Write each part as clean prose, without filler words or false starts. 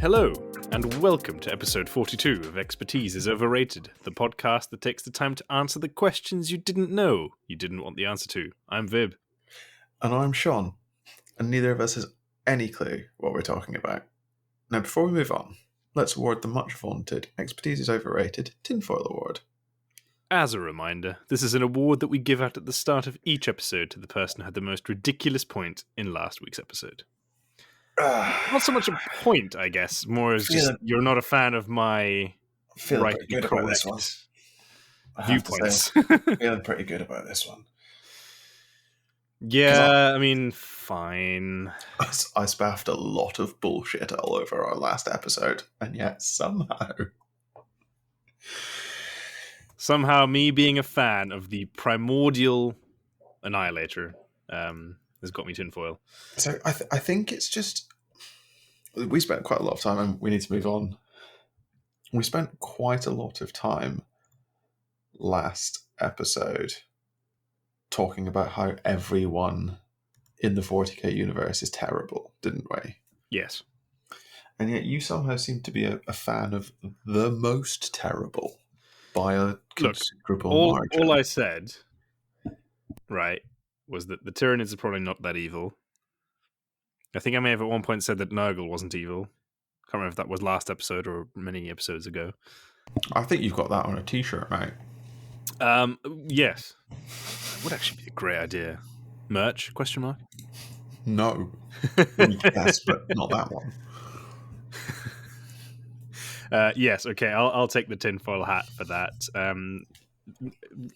Hello, and welcome to episode 42 of Expertise is Overrated, the podcast that takes the time to answer the questions you didn't know you didn't want the answer to. I'm Vib. And I'm Sean, and neither of us has any clue what we're talking about. Now, before we move on, let's award the much vaunted Expertise is Overrated Tinfoil Award. As a reminder, this is an award that we give out at the start of each episode to the person who had the most ridiculous point in last week's episode. Not so much a point, I guess, more as just you're not a fan of my Feeling pretty good about this one. Viewpoints. Feeling pretty good about this one. Yeah, I mean, fine. I spaffed a lot of bullshit all over our last episode, and yet somehow me being a fan of the primordial Annihilator has got me tinfoil. So I think it's just... We spent quite a lot of time, and we need to move on. We spent quite a lot of time last episode talking about how everyone in the 40k universe is terrible, didn't we? Yes. And yet you somehow seem to be a fan of the most terrible by a considerable margin. All I said, right, was that the Tyranids are probably not that evil. I think I may have at one point said that Nurgle wasn't evil. Can't remember if that was last episode or many episodes ago. I think you've got that on a t-shirt, mate. Yes. Would actually be a great idea. Merch? Question mark? No. Yes, but not that one. Yes, okay, I'll take the tinfoil hat for that.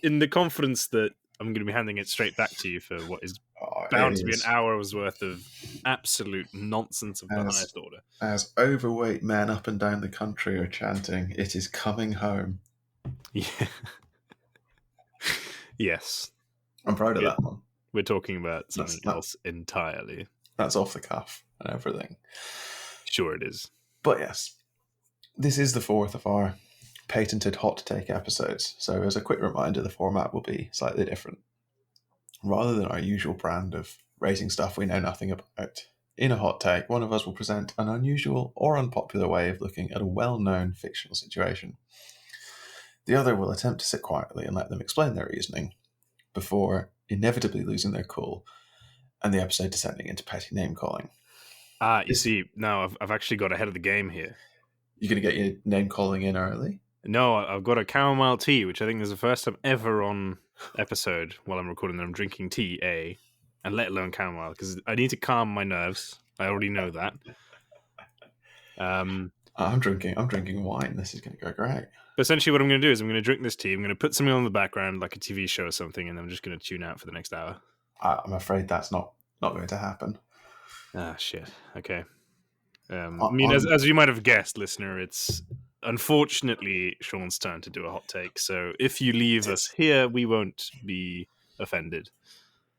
In the confidence that I'm going to be handing it straight back to you for what is bound to be an hour's worth of absolute nonsense of the highest order. As overweight men up and down the country are chanting, "It is coming home." Yeah. Yes. I'm proud of that one. We're talking about something else entirely. That's off the cuff and everything. Sure it is. But yes, this is the fourth of our patented hot take episodes. So as a quick reminder, the format will be slightly different. Rather than our usual brand of rating stuff we know nothing about, in a hot take, one of us will present an unusual or unpopular way of looking at a well-known fictional situation. The other will attempt to sit quietly and let them explain their reasoning before inevitably losing their cool and the episode descending into petty name-calling. You see, now I've actually got ahead of the game here. You're going to get your name-calling in early? No, I've got a chamomile tea, which I think is the first time ever on episode while I'm recording that I'm drinking tea, and let alone chamomile, because I need to calm my nerves. I already know that. I'm drinking wine. This is going to go great. But essentially what I'm going to do is I'm going to drink this tea, I'm going to put something on the background, like a TV show or something, and I'm just going to tune out for the next hour. I'm afraid that's not going to happen. Ah, shit. Okay. As you might have guessed, listener, it's unfortunately Sean's turn to do a hot take. So if you leave us here, we won't be offended.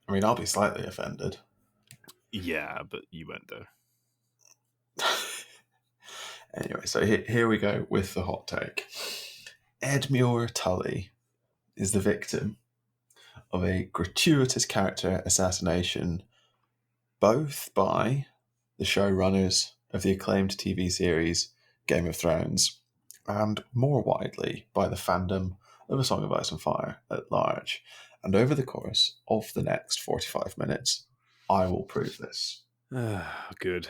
I mean, I'll be slightly offended. Yeah, but you won't, though. Anyway, so here we go with the hot take. Edmure Tully is the victim of a gratuitous character assassination, both by the showrunners of the acclaimed TV series Game of Thrones, and more widely by the fandom of A Song of Ice and Fire at large. And over the course of the next 45 minutes, I will prove this. Good.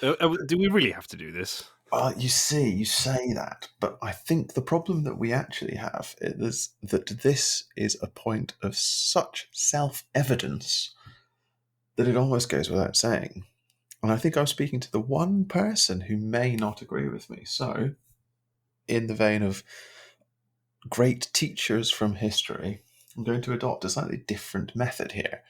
Do we really have to do this? You say that, but I think the problem that we actually have is that this is a point of such self-evidence that it almost goes without saying. And I think I'm speaking to the one person who may not agree with me. So, in the vein of great teachers from history, I'm going to adopt a slightly different method here.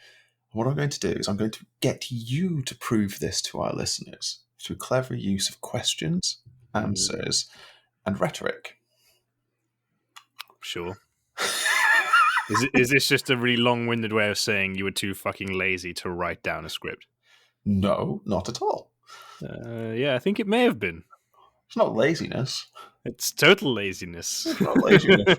And what I'm going to do is I'm going to get you to prove this to our listeners through clever use of questions, answers, and rhetoric. Sure. Is this just a really long-winded way of saying you were too fucking lazy to write down a script? No, not at all. Yeah, I think it may have been. It's not laziness. It's total laziness. It's not laziness.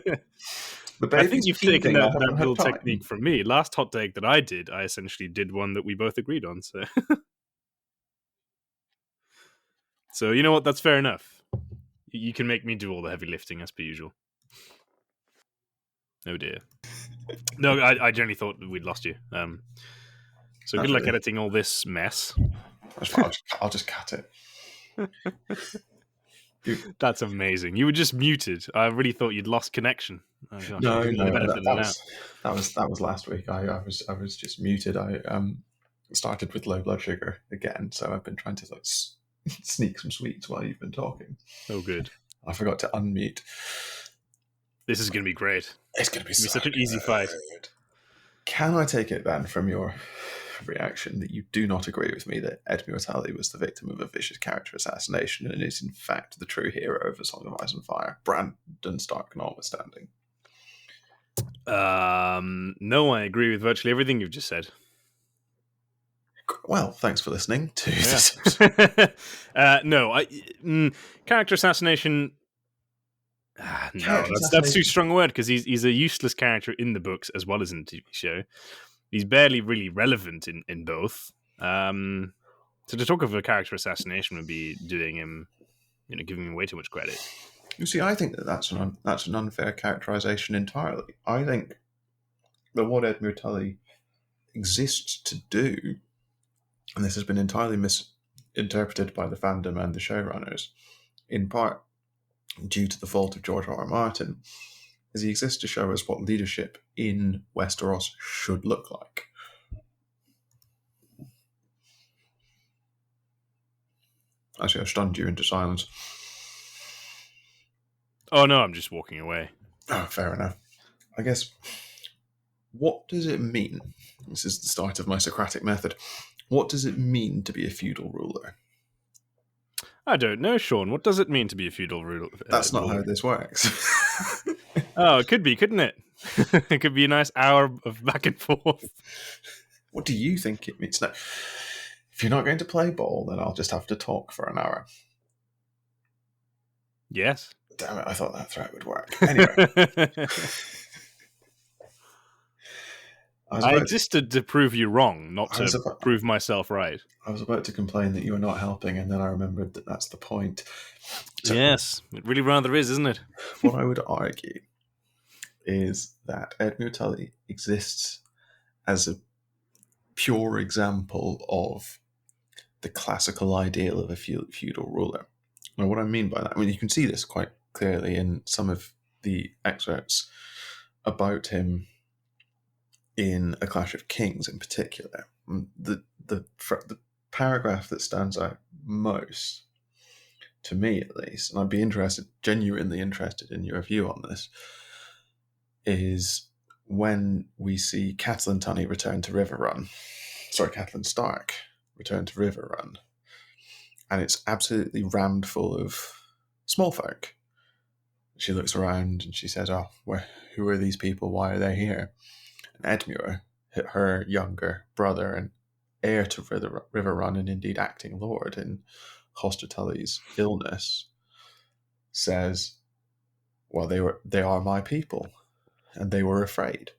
I think you've taken that little technique from me. Last hot take that I did, I essentially did one that we both agreed on. So So you know what? That's fair enough. You can make me do all the heavy lifting as per usual. Oh dear. No, I generally thought we'd lost you. So good luck editing all this mess. I'll just cut it. That's amazing. You were just muted. I really thought you'd lost connection. Oh gosh, No, that was last week. I was just muted. I started with low blood sugar again, so I've been trying to like sneak some sweets while you've been talking. Oh, good. I forgot to unmute. This is going to be great. It's going to be such an easy fight. Can I take it then from your reaction that you do not agree with me that Edmure Tully was the victim of a vicious character assassination and is in fact the true hero of A Song of Ice and Fire, Brandon Stark notwithstanding? No, I agree with virtually everything you've just said. Well, thanks for listening to this. No, character assassination. No, that's too strong a word because he's a useless character in the books as well as in the TV show. He's barely really relevant in both. So to talk of a character assassination would be doing him, giving him way too much credit. You see, I think that's an unfair characterization entirely. I think that what Edmure Tully exists to do, and this has been entirely misinterpreted by the fandom and the showrunners, in part due to the fault of George R.R. Martin, is he exists to show us what leadership in Westeros should look like. Actually, I've stunned you into silence. Oh no, I'm just walking away. Oh, fair enough. I guess, what does it mean? This is the start of my Socratic method. What does it mean to be a feudal ruler? I don't know, Sean. What does it mean to be a feudal ruler? That's not how this works. Oh, it could be, couldn't it? It could be a nice hour of back and forth. What do you think it means? No. If you're not going to play ball, then I'll just have to talk for an hour. Yes. Damn it, I thought that threat would work. Anyway. I existed to prove you wrong, not to prove myself right. I was about to complain that you were not helping, and then I remembered that that's the point. So, yes, it really rather is, isn't it? What I would argue is that Edmure Tully exists as a pure example of the classical ideal of a feudal ruler. Now, what I mean by that, I mean, you can see this quite clearly in some of the excerpts about him in A Clash of Kings in particular. The paragraph that stands out most, to me at least, and I'd be genuinely interested in your view on this, is when we see Catelyn Tully return to Riverrun. Sorry, Catelyn Stark return to Riverrun. And it's absolutely rammed full of small folk. She looks around and she says, who are these people? Why are they here? And Edmure, her younger brother and heir to Riverrun and indeed acting lord in Hoster Tully's illness, says, well, they are my people, and they were afraid.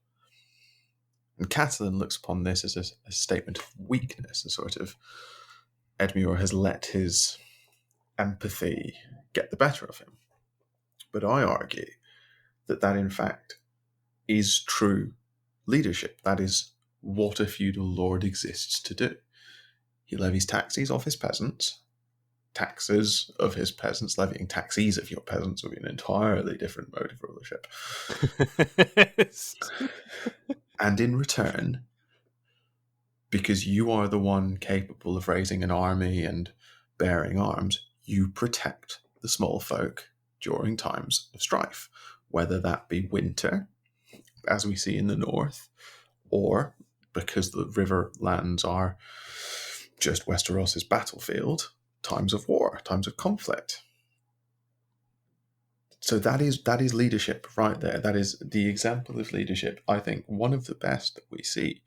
And Catelyn looks upon this as a statement of weakness, a sort of Edmure has let his empathy get the better of him. But I argue that in fact is true leadership. That is what a feudal lord exists to do. He levies taxes off his peasants. Taxes of his peasants, levying taxes of your peasants would be an entirely different mode of rulership. And in return, because you are the one capable of raising an army and bearing arms, you protect the small folk during times of strife, whether that be winter, as we see in the north, or because the river lands are just Westeros' battlefield, times of war, times of conflict. So that is leadership right there. That is the example of leadership, I think, one of the best that we see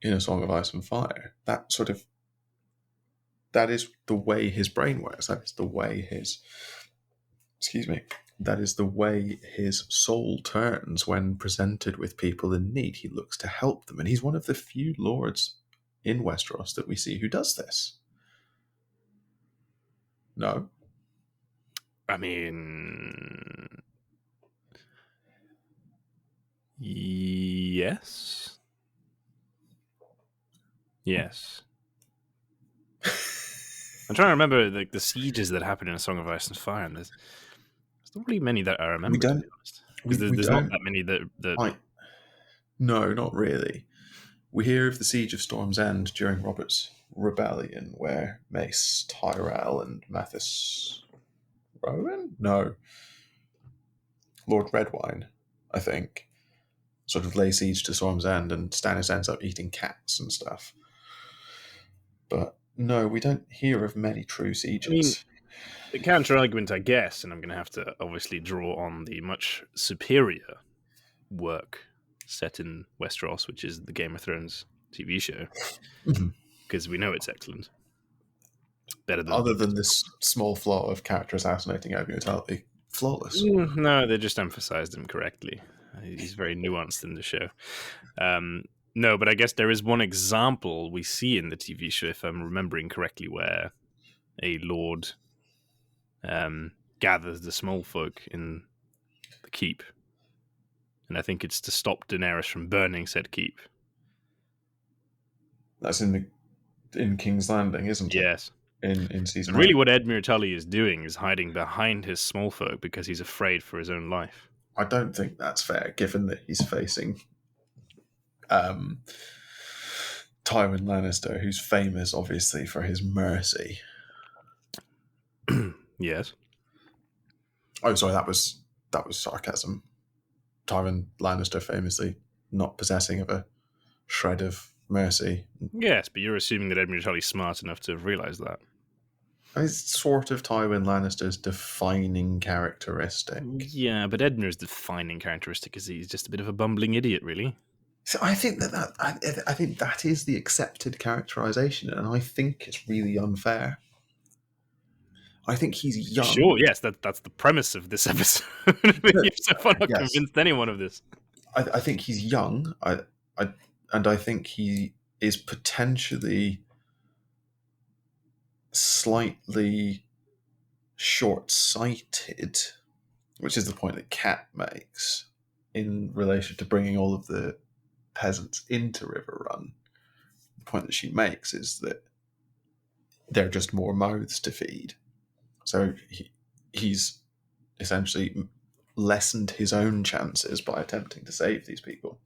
in A Song of Ice and Fire. That is the way his brain works. That is the way that is the way his soul turns when presented with people in need. He looks to help them, and he's one of the few lords in Westeros that we see who does this. No. I mean, yes. Yes. I'm trying to remember the sieges that happened in A Song of Ice and Fire, and there's not really many that I We remember, to don't. be honest. Because We there's not don't. that many that. No, not really. We hear of the siege of Storm's End during Robert's rebellion, where Mace Tyrell and Mathis Rowan? No, Lord Redwine, I think, sort of lay siege to Storm's End, and Stannis ends up eating cats and stuff. But no, we don't hear of many true sieges. I mean, the counter argument, I guess, and I'm going to have to obviously draw on the much superior work set in Westeros, which is the Game of Thrones TV show, because we know it's excellent. Better than Other than this small flaw of character assassinating Edmure Tully, flawless. No, they just emphasized him correctly. He's very nuanced in the show. No, but I guess there is one example we see in the TV show, if I'm remembering correctly, where a lord gathers the small folk in the keep. And I think it's to stop Daenerys from burning said keep. That's in King's Landing, isn't it? Yes. In season. And really, what Edmure Tully is doing is hiding behind his small folk because he's afraid for his own life. I don't think that's fair, given that he's facing Tywin Lannister, who's famous, obviously, for his mercy. Yes. Oh, sorry, that was sarcasm. Tywin Lannister famously not possessing of a shred of mercy. Yes, but you're assuming that Edmure Tully's smart enough to have realised that. It's sort of Tywin Lannister's defining characteristic. Yeah, but Edmure's defining characteristic is he's just a bit of a bumbling idiot, really. So I think I think that is the accepted characterization, and I think it's really unfair. I think he's young. Sure, yes, that's the premise of this episode. You've so far not convinced anyone of this. I think he's young. And I think he is potentially slightly short-sighted, which is the point that Kat makes in relation to bringing all of the peasants into Riverrun. The point that she makes is that they're just more mouths to feed. So he's essentially lessened his own chances by attempting to save these people.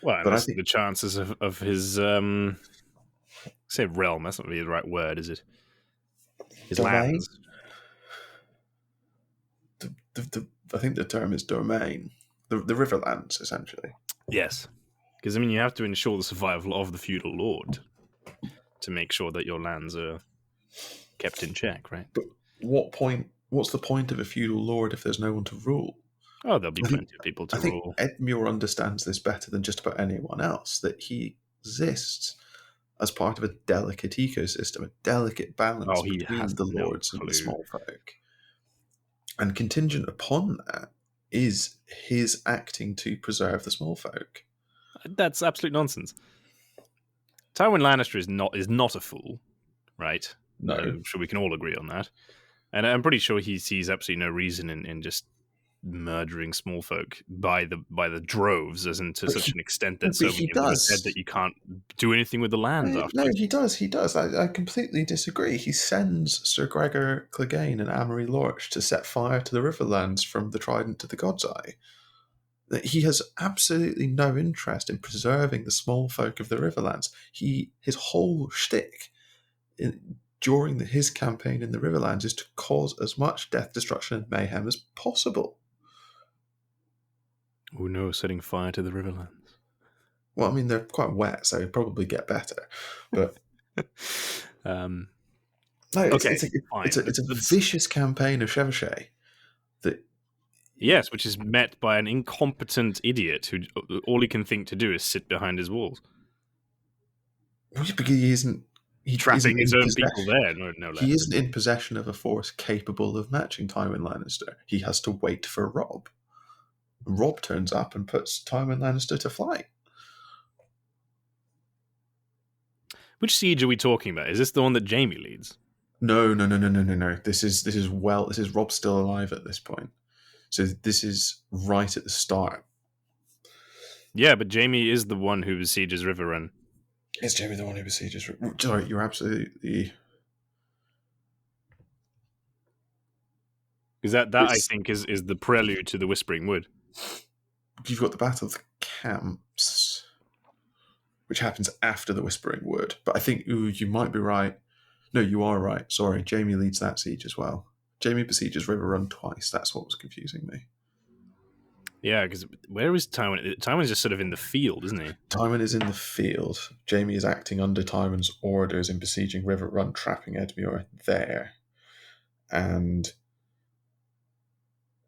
Well, but I think the chances of his say realm, that's not really the right word, is it? His domain? Lands. I think the term is domain. The Riverlands, essentially. Yes. Because, I mean, you have to ensure the survival of the feudal lord to make sure that your lands are kept in check, right? But what's the point of a feudal lord if there's no one to rule? Oh, there'll be plenty of people to rule. I think Edmure understands this better than just about anyone else, that he exists as part of a delicate ecosystem, a delicate balance between the lords and the small folk. And contingent upon that is his acting to preserve the small folk. That's absolute nonsense. Tywin Lannister is not a fool, right? No. I'm sure we can all agree on that. And I'm pretty sure he sees absolutely no reason in just murdering small folk by the droves, as in to such an extent that so many of them are dead that you can't do anything with the land after. No, he does. I completely disagree. He sends Sir Gregor Clegane and Amory Lorch to set fire to the Riverlands from the Trident to the God's Eye. He has absolutely no interest in preserving the small folk of the Riverlands. His whole shtick during his campaign in the Riverlands is to cause as much death, destruction, and mayhem as possible. Oh no, setting fire to the Riverlands. Well, I mean, they're quite wet, so it'd probably get better. But no, it's a vicious campaign of chevauchée. Yes, which is met by an incompetent idiot who all he can think to do is sit behind his walls. Because he isn't. Trapping his own people there, no less. He isn't in possession of a force capable of matching Tywin Lannister. He has to wait for Robb. Robb turns up and puts Tywin Lannister to flight. Which siege are we talking about? Is this the one that Jaime leads? No. This is Rob still alive at this point. So this is right at the start. Yeah, but Jaime is the one who besieges Riverrun. Is Jaime the one who besieges? Sorry, you're absolutely. Because that I think is the prelude to the Whispering Wood. You've got the Battle of the Camps, which happens after the Whispering Wood. But I think you might be right. No, you are right. Sorry, Jaime leads that siege as well. Jaime besieges Riverrun twice. That's what was confusing me. Yeah, because where is Tywin? Tywin's just sort of in the field, isn't he? Tywin is in the field. Jaime is acting under Tywin's orders in besieging Riverrun, trapping Edmure there. And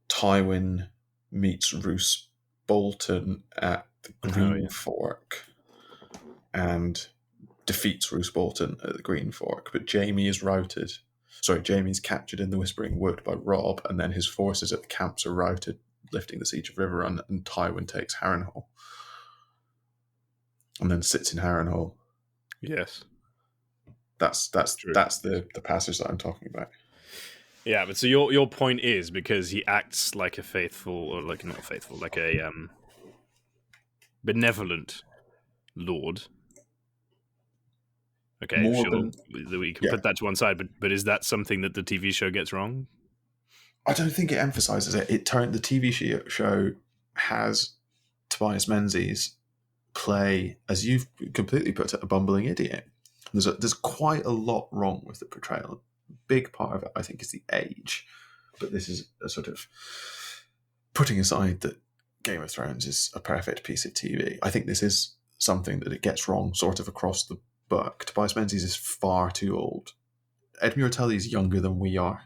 Tywin meets Roose Bolton at the Green Fork and defeats Roose Bolton at the Green Fork. But Jaime's captured in the Whispering Wood by Robb, and then his forces at the camps are routed, lifting the siege of Riverrun, and Tywin takes Harrenhal. And then sits in Harrenhal. Yes. That's the passage that I'm talking about. Yeah, but so your point is because he acts like a faithful, or like not faithful, like a benevolent lord. Okay, we can put that to one side, but is that something that the TV show gets wrong? I don't think it emphasizes it. The TV show has Tobias Menzies play, as you've completely put it, a bumbling idiot. There's quite a lot wrong with the portrayal. A big part of it, I think, is the age. But this is a sort of putting aside that Game of Thrones is a perfect piece of TV. I think this is something that it gets wrong sort of across the book. Tobias Menzies is far too old. Edmure Tully is younger than we are.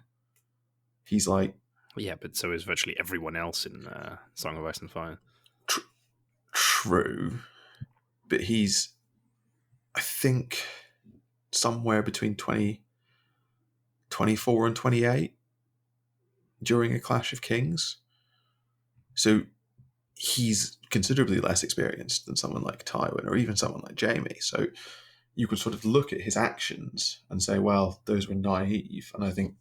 He's like... Yeah, but so is virtually everyone else in Song of Ice and Fire. True. But he's, I think, somewhere between 24 and 28 during A Clash of Kings. So he's considerably less experienced than someone like Tywin or even someone like Jaime. So you could sort of look at his actions and say, well, those were naive. And I think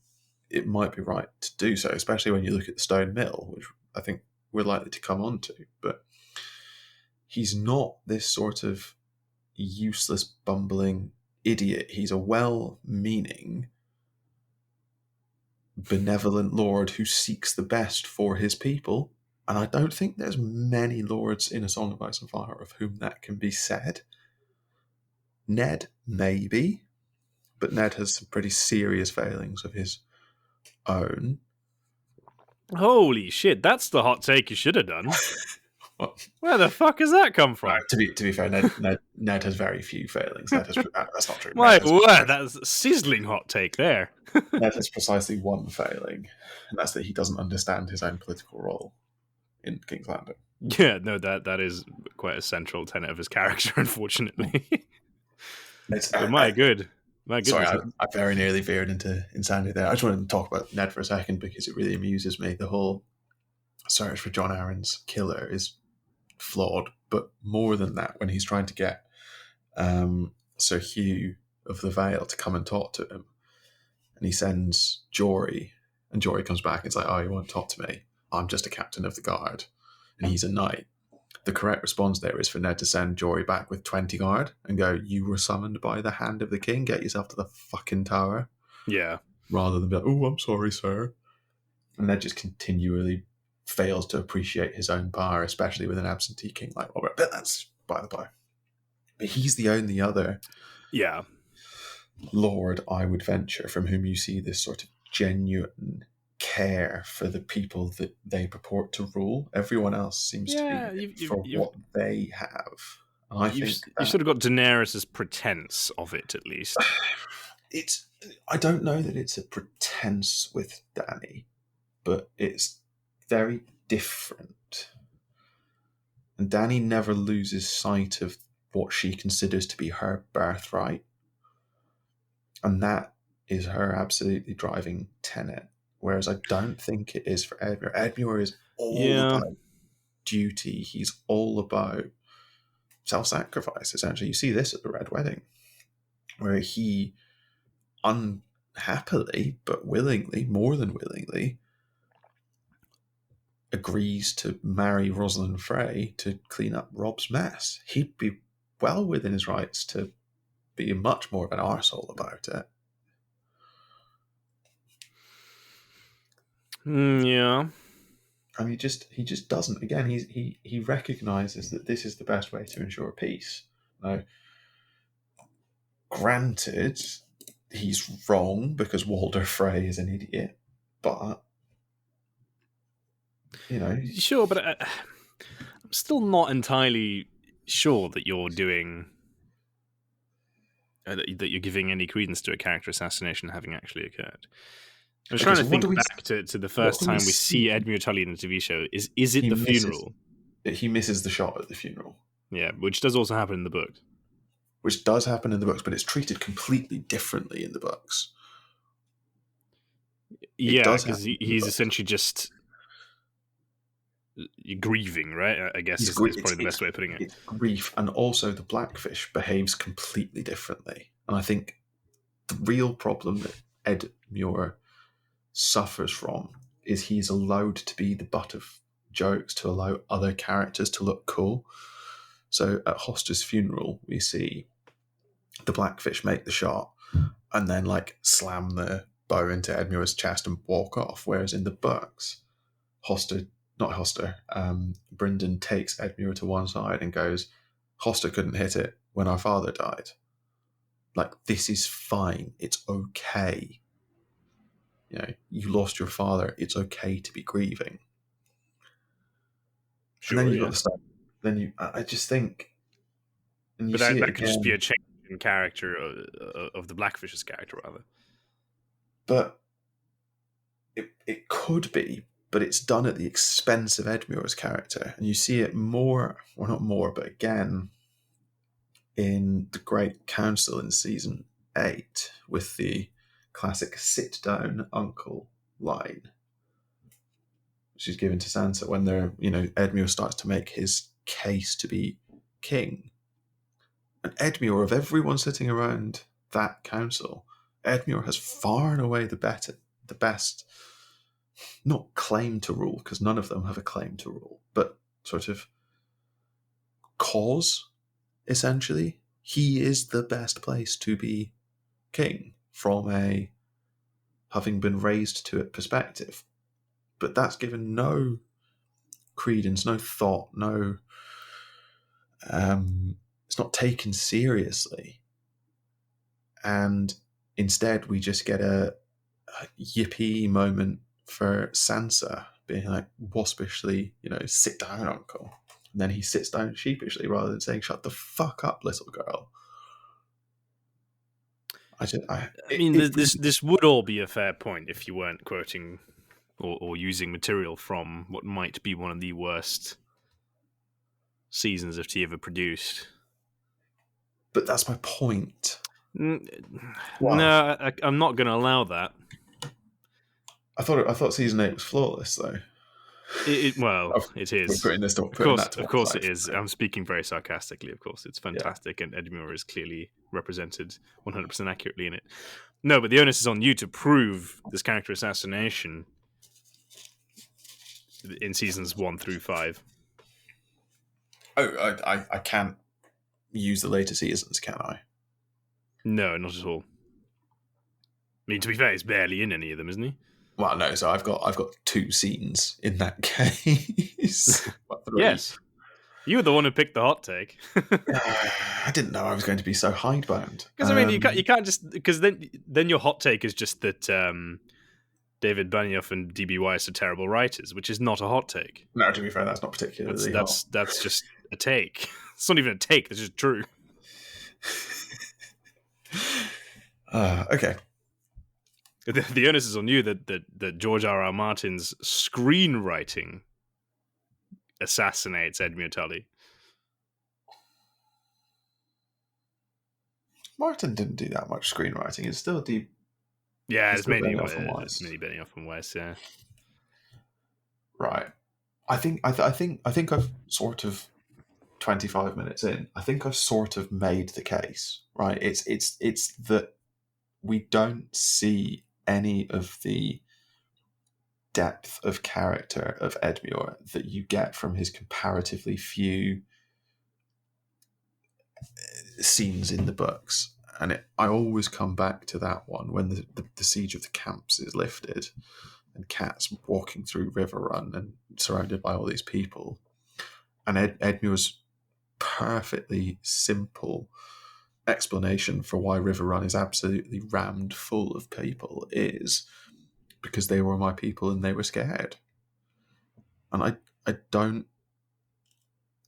it might be right to do so, especially when you look at the Stone Mill, which I think we're likely to come on to. But he's not this sort of useless, bumbling idiot. He's a well-meaning, benevolent lord who seeks the best for his people. And I don't think there's many lords in A Song of Ice and Fire of whom that can be said. Ned, maybe, but Ned has some pretty serious failings of his own. Holy shit, that's the hot take you should have done. Where the fuck has that come from? Right, to be fair, Ned has very few failings. That's not true. My word, that's a sizzling hot take there. Ned has precisely one failing, and that's that he doesn't understand his own political role in King's Landing. Yeah, no, that is quite a central tenet of his character, unfortunately. My goodness. Sorry, I very nearly veered into insanity there. I just wanted to talk about Ned for a second because it really amuses me. The whole search for Jon Arryn's killer is flawed, but more than that, when he's trying to get Sir Hugh of the Vale to come and talk to him, and he sends Jory, and Jory comes back and it's like, oh, you won't talk to me, I'm just a captain of the guard, and he's a knight. The correct response there is for Ned to send Jory back with 20 guard and go, you were summoned by the hand of the king, get yourself to the fucking tower. Yeah. Rather than be like, oh, I'm sorry, sir. And Ned just continually fails to appreciate his own power, especially with an absentee king like Robert. But that's by the by. But he's the only other lord, I would venture, from whom you see this sort of genuine care for the people that they purport to rule. Everyone else seems to be for what they have. And I think you sort of got Daenerys' pretense of it, at least. I don't know that it's a pretense with Dany, but it's very different. And Dany never loses sight of what she considers to be her birthright. And that is her absolutely driving tenet. Whereas I don't think it is for Edmure. Edmure is all about duty. He's all about self-sacrifice, essentially. You see this at the Red Wedding, where he happily, but willingly, more than willingly, agrees to marry Rosalind Frey to clean up Rob's mess. He'd be well within his rights to be much more of an arsehole about it. Yeah. And he just doesn't. Again, he recognizes that this is the best way to ensure peace. Now, granted, he's wrong because Walder Frey is an idiot, but Sure, but I'm still not entirely sure that you're doing that you're giving any credence to a character assassination having actually occurred. I was trying to think back to the first time we see Edmure Tully in a TV show. Is it the funeral? He misses the shot at the funeral. Yeah, which does also happen in the book. Which does happen in the books, but it's treated completely differently in the books. Yeah, because he's essentially just grieving, right? I guess is probably the best way of putting it. It's grief, and also the Blackfish behaves completely differently. And I think the real problem that Edmure suffers from is he's allowed to be the butt of jokes to allow other characters to look cool. So at Hoster's funeral, we see the Blackfish make the shot and then slam the bow into Edmure's chest and walk off. Whereas in the books, Brynden takes Edmure to one side and goes, Hoster couldn't hit it when our father died. This is fine. It's okay. You lost your father. It's okay to be grieving. Sure, and then you've got the stuff. I just think... But that could just be a change in character of the Blackfish's character, rather. But it could be, but it's done at the expense of Edmure's character. And you see it more, well, not more, but again, in the Great Council in season 8 with the classic sit down uncle line, which is given to Sansa when Edmure starts to make his case to be king. And Edmure, of everyone sitting around that council, Edmure has far and away the best, not claim to rule, because none of them have a claim to rule, but sort of cause, essentially. He is the best place to be king from a having been raised to it perspective. But that's given no credence, no thought, no... it's not taken seriously. And instead we just get a yippee moment for Sansa being waspishly, sit down, uncle. And then he sits down sheepishly rather than saying, shut the fuck up, little girl. This would all be a fair point if you weren't quoting or using material from what might be one of the worst seasons of tea ever produced. But that's my point. No, I'm not going to allow that. I thought season 8 was flawless, though. It is. Of course it is. I'm speaking very sarcastically, of course. It's fantastic, and Edmure is clearly represented 100% accurately in it. No, but the onus is on you to prove this character assassination in seasons 1 through 5. Oh, I can't use the later seasons, can I? No, not at all. I mean, to be fair, he's barely in any of them, isn't he? Well, no. So I've got 2 scenes in that case. Yes, you were the one who picked the hot take. I didn't know I was going to be so hidebound. Because I mean, you can't just because then your hot take is just that David Benioff and D.B. Weiss are terrible writers, which is not a hot take. No, to be fair, that's not particularly. That's just a take. It's not even a take. It's just true. Okay. The onus is on you that George R.R. Martin's screenwriting assassinates Edmure Tully. Martin didn't do that much screenwriting. It's still deep. Yeah, it's mainly Benioff and Weiss. Yeah, right. I think I've sort of 25 minutes in. I think I've sort of made the case. Right. It's that we don't see any of the depth of character of Edmure that you get from his comparatively few scenes in the books. And I always come back to that one when the siege of the camps is lifted and Cat's walking through River Run and surrounded by all these people. And Edmure's perfectly simple explanation for why River Run is absolutely rammed full of people is because they were my people and they were scared. And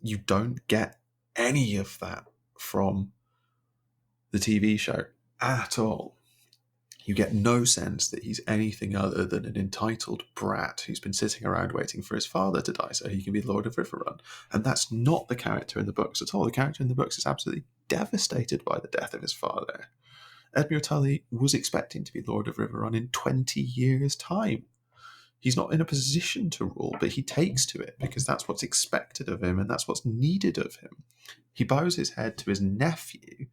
you don't get any of that from the TV show at all. You get no sense that he's anything other than an entitled brat who's been sitting around waiting for his father to die so he can be Lord of Riverrun. And that's not the character in the books at all. The character in the books is absolutely devastated by the death of his father. Edmure Tully was expecting to be Lord of Riverrun in 20 years' time. He's not in a position to rule, but he takes to it because that's what's expected of him and that's what's needed of him. He bows his head to his nephew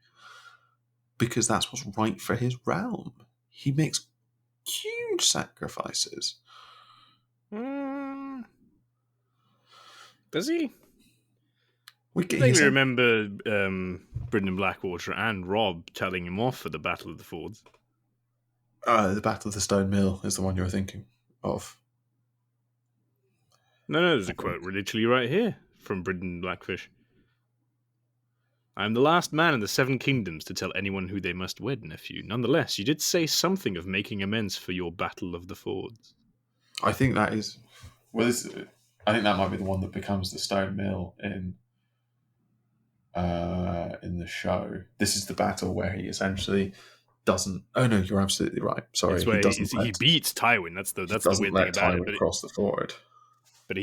because that's what's right for his realm. He makes huge sacrifices. Does he? I think we remember Brynden Blackwater and Robb telling him off for the Battle of the Fords. The Battle of the Stone Mill is the one you're thinking of. No, there's a quote literally right here from Brynden Blackfish. I am the last man in the Seven Kingdoms to tell anyone who they must wed, nephew. Nonetheless, you did say something of making amends for your Battle of the Fords. I think that is... I think that might be the one that becomes the Stone Mill in the show. This is the battle where he essentially doesn't... Oh no, you're absolutely right. Sorry, he beats Tywin. That's the weird thing about it. But cross the ford. But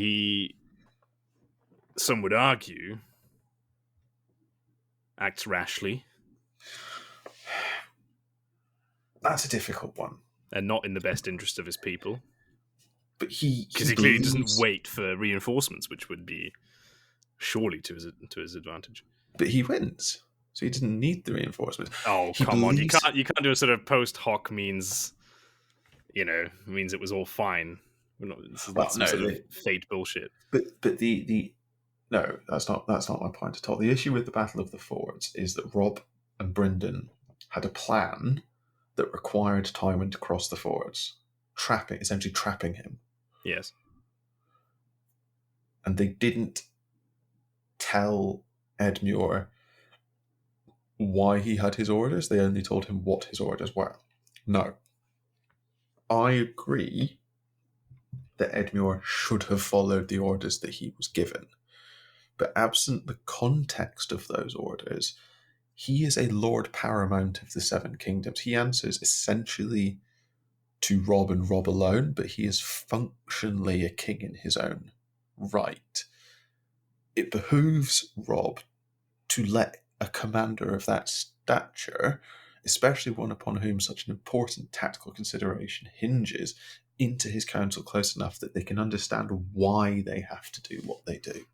some would argue, acts rashly. That's a difficult one, and not in the best interest of his people. But he clearly doesn't wait for reinforcements, which would be surely to his advantage. But he wins, so he didn't need the reinforcements. Oh, come on! You can't do a sort of post hoc means it was all fine. This is not some sort of fate bullshit. But no, that's not my point at all. The issue with the Battle of the Fords is that Robb and Brynden had a plan that required Tywin to cross the fords, essentially trapping him. Yes. And they didn't tell Edmure why he had his orders. They only told him what his orders were. No. I agree that Edmure should have followed the orders that he was given. But absent the context of those orders, he is a Lord Paramount of the Seven Kingdoms. He answers essentially to Robb and Robb alone, but he is functionally a king in his own right. It behooves Robb to let a commander of that stature, especially one upon whom such an important tactical consideration hinges, into his council close enough that they can understand why they have to do what they do.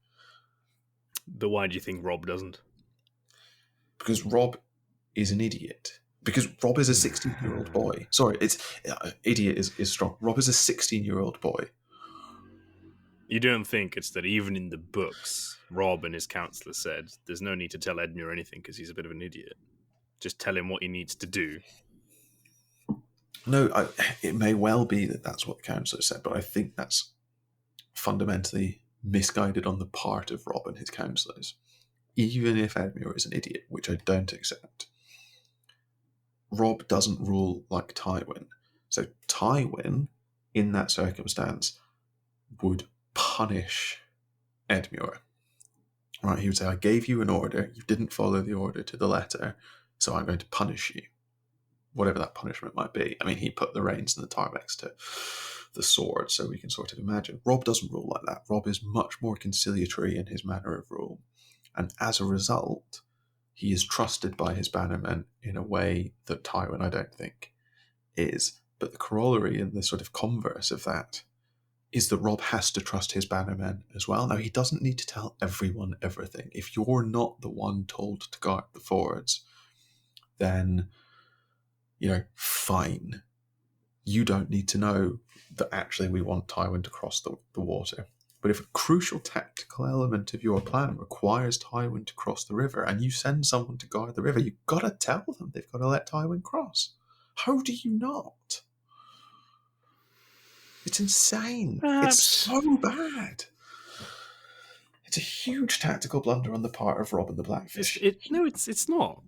But why do you think Robb doesn't? Because Robb is an idiot. Because Robb is a 16-year-old boy. Sorry, idiot is strong. Robb is a 16-year-old boy. You don't think it's that even in the books, Robb and his counsellor said, there's no need to tell Edmure anything because he's a bit of an idiot. Just tell him what he needs to do. No, it may well be that that's what the counsellor said, but I think that's fundamentally misguided on the part of Robb and his counsellors. Even if Edmure is an idiot, which I don't accept, Robb doesn't rule like Tywin. So Tywin, in that circumstance, would punish Edmure. Right? He would say, I gave you an order, you didn't follow the order to the letter, so I'm going to punish you. Whatever that punishment might be. I mean, he put the reins and the tarmacs to the sword, so we can sort of imagine. Robb doesn't rule like that. Robb is much more conciliatory in his manner of rule. And as a result, he is trusted by his bannermen in a way that Tywin, I don't think, is. But the corollary and the sort of converse of that is that Robb has to trust his bannermen as well. Now, he doesn't need to tell everyone everything. If you're not the one told to guard the fords, then fine. You don't need to know that actually we want Tywin to cross the water. But if a crucial tactical element of your plan requires Tywin to cross the river and you send someone to guard the river, you've got to tell them they've got to let Tywin cross. How do you not? It's insane. Perhaps. It's so bad. It's a huge tactical blunder on the part of Robb and the Blackfish. No, it's not.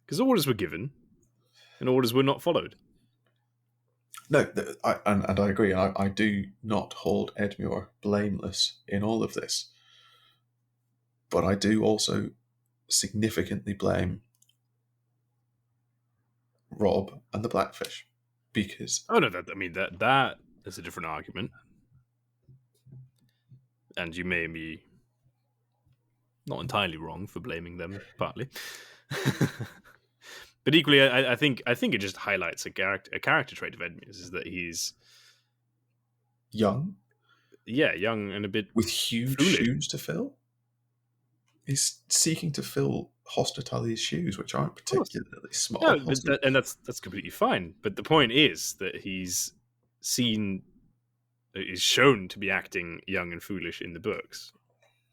Because orders were given and orders were not followed. No, and I agree. I do not hold Edmure blameless in all of this. But I do also significantly blame Robb and the Blackfish. Because... Oh, no, that is a different argument. And you may be not entirely wrong for blaming them, partly. But equally, I think it just highlights a character trait of Edmure's, is that he's young. Yeah, young and a bit with huge foolish shoes to fill. He's seeking to fill Hoster Tully's shoes, which aren't particularly small. No, and that's completely fine. But the point is that is shown to be acting young and foolish in the books,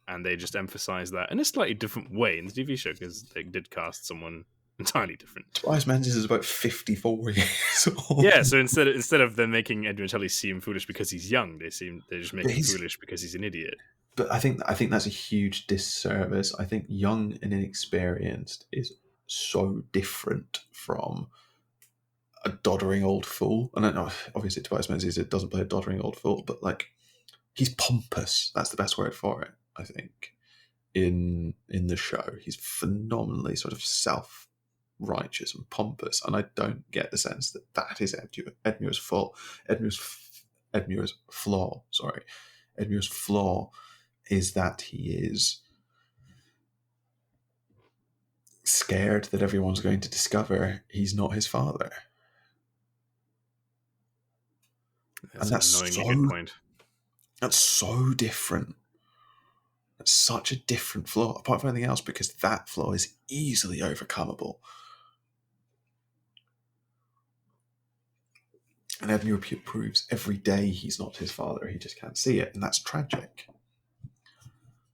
and they just emphasize that in a slightly different way in the TV show, because they did cast someone entirely different. Tobias Menzies is about 54 years old. Yeah, so instead of them making Edmure Tully seem foolish because he's young, they just make him foolish because he's an idiot. But I think that's a huge disservice. I think young and inexperienced is so different from a doddering old fool. And I know, obviously, Tobias Menzies doesn't play a doddering old fool, but he's pompous. That's the best word for it, I think. In the show, he's phenomenally sort of self-righteous and pompous, and I don't get the sense that is Edmure's fault. Edmure's flaw. Sorry, Edmure's flaw is that he is scared that everyone's going to discover he's not his father. That's an annoyingly good point. That's so different. That's such a different flaw, apart from anything else, because that flaw is easily overcomable. And Edmure proves every day he's not his father. He just can't see it, and that's tragic.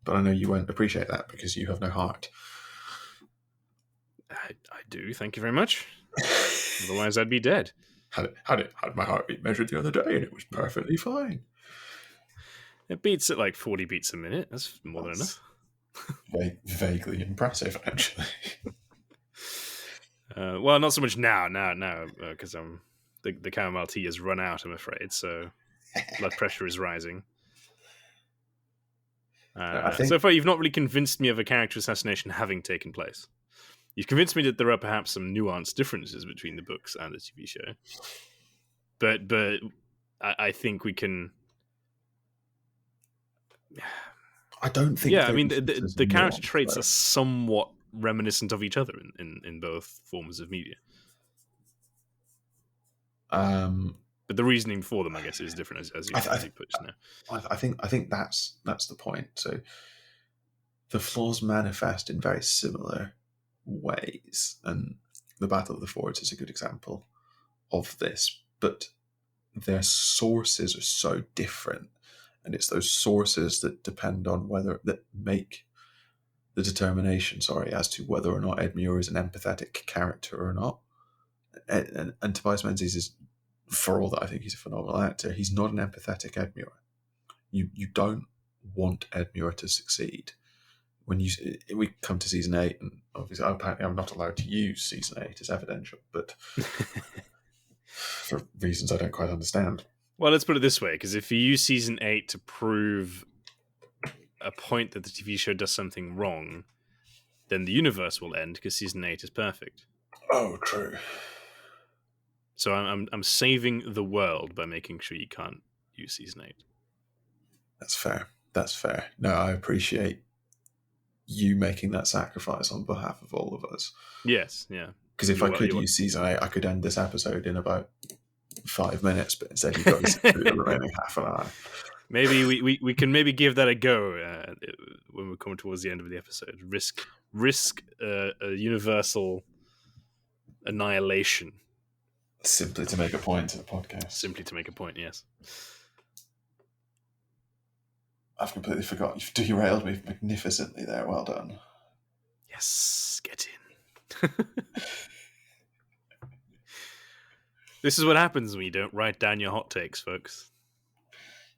But I know you won't appreciate that because you have no heart. I do, thank you very much. Otherwise, I'd be dead. How did my heartbeat measured the other day, and it was perfectly fine. It beats at like 40 beats a minute. That's more than enough. Vaguely impressive, actually. Well, not so much now, because the chamomile tea has run out, I'm afraid. So blood pressure is rising. So far, you've not really convinced me of a character assassination having taken place. You've convinced me that there are perhaps some nuanced differences between the books and the TV show. But I think we can... I don't think... Yeah, I mean, the character traits are somewhat reminiscent of each other in both forms of media. But the reasoning for them, I guess, is different, as you put just now. I think that's the point. So the flaws manifest in very similar ways, and the Battle of the Fords is a good example of this. But their sources are so different, and it's those sources that depend on that make the determination, as to whether or not Edmure is an empathetic character or not. And Tobias Menzies is, for all that I think he's a phenomenal actor, he's not an empathetic Edmure. You don't want Edmure to succeed. When we come to season 8, and obviously apparently I'm not allowed to use season 8 as evidential, but for reasons I don't quite understand. Well, let's put it this way, because if you use season 8 to prove a point that the TV show does something wrong, then the universe will end, because season 8 is perfect. Oh, true. So I'm saving the world by making sure you can't use season 8. That's fair. No, I appreciate you making that sacrifice on behalf of all of us. Yes, yeah. Because if I could use season 8, I could end this episode in about 5 minutes, but instead you've got to sit through the remaining half an hour. Maybe we can maybe give that a go when we come towards the end of the episode. Risk a universal annihilation Simply to make a point to the podcast. Simply to make a point, yes. I've completely forgot. You've derailed me magnificently there. Well done. Yes, get in. This is what happens when you don't write down your hot takes, folks.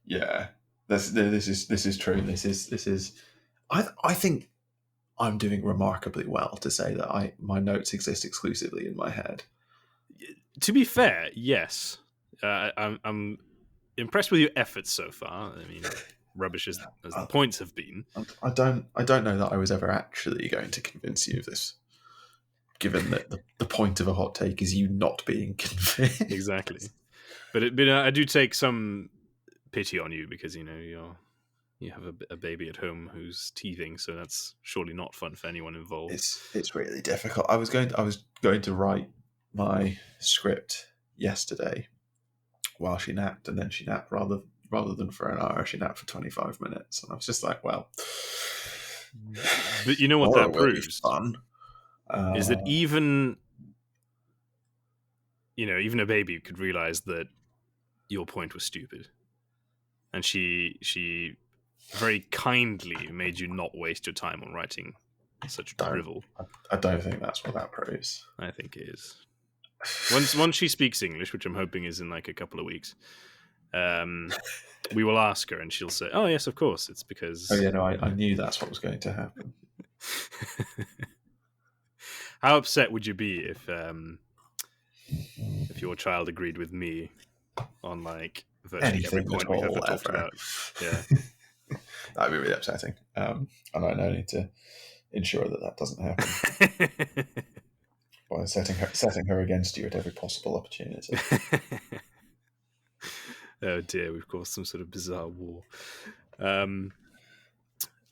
Yeah, this is true. This is. I think I'm doing remarkably well to say that my notes exist exclusively in my head. To be fair, yes, I'm impressed with your efforts so far. I mean, rubbish as the points have been. I don't know that I was ever actually going to convince you of this, given that the point of a hot take is you not being convinced. Exactly, but I do take some pity on you because you have a baby at home who's teething, so that's surely not fun for anyone involved. It's really difficult. I was going to write my script yesterday while she napped, and then she napped rather than for an hour. She napped for 25 minutes, and I was just like, well. But you know what that proves fun. Is that even a baby could realize that your point was stupid, and she very kindly made you not waste your time on writing such drivel. I don't think that's what that proves. I think it is. Once she speaks English, which I'm hoping is in like a couple of weeks, we will ask her and she'll say, "Oh yes, of course, it's because." Oh yeah, no, I knew that's what was going to happen. How upset would you be if your child agreed with me on like virtually every point we've ever talked about? Yeah, that'd be really upsetting. And I need to ensure that doesn't happen by setting her against you at every possible opportunity. Oh dear, we've caused some sort of bizarre war.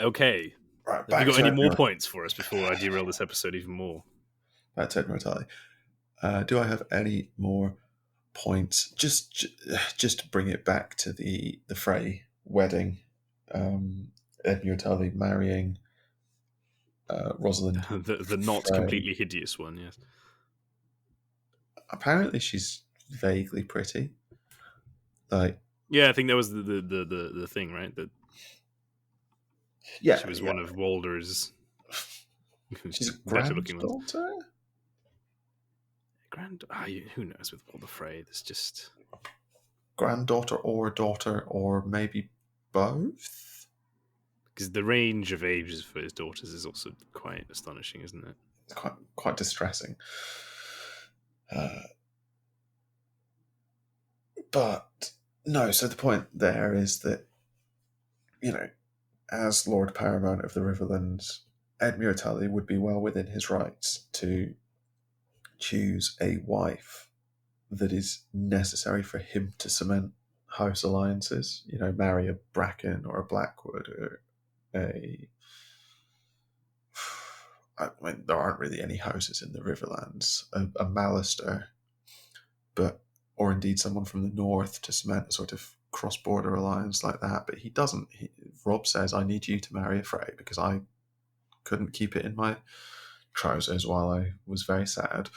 Okay. Right, have you got any more points for us before I derail this episode even more? Back to Edmure Tully. Do I have any more points? Just to bring it back to the Frey wedding, Edmure Tully marrying Rosalind. the not Frey. Completely hideous one, yes. Apparently she's vaguely pretty. Like, yeah, I think that was the thing, right? That she was one of Walder's. She's a granddaughter. Who knows with Walder Frey? There's just granddaughter or daughter or maybe both. Because the range of ages for his daughters is also quite astonishing, isn't it? It's quite distressing. But no, so the point there is that, as Lord Paramount of the Riverlands, Edmure Tully would be well within his rights to choose a wife that is necessary for him to cement house alliances. Marry a Bracken or a Blackwood or there aren't really any houses in the Riverlands. A Mallister, or indeed someone from the north to cement a sort of cross-border alliance like that. But he doesn't. Rob says, I need you to marry a Frey because I couldn't keep it in my trousers while I was very sad.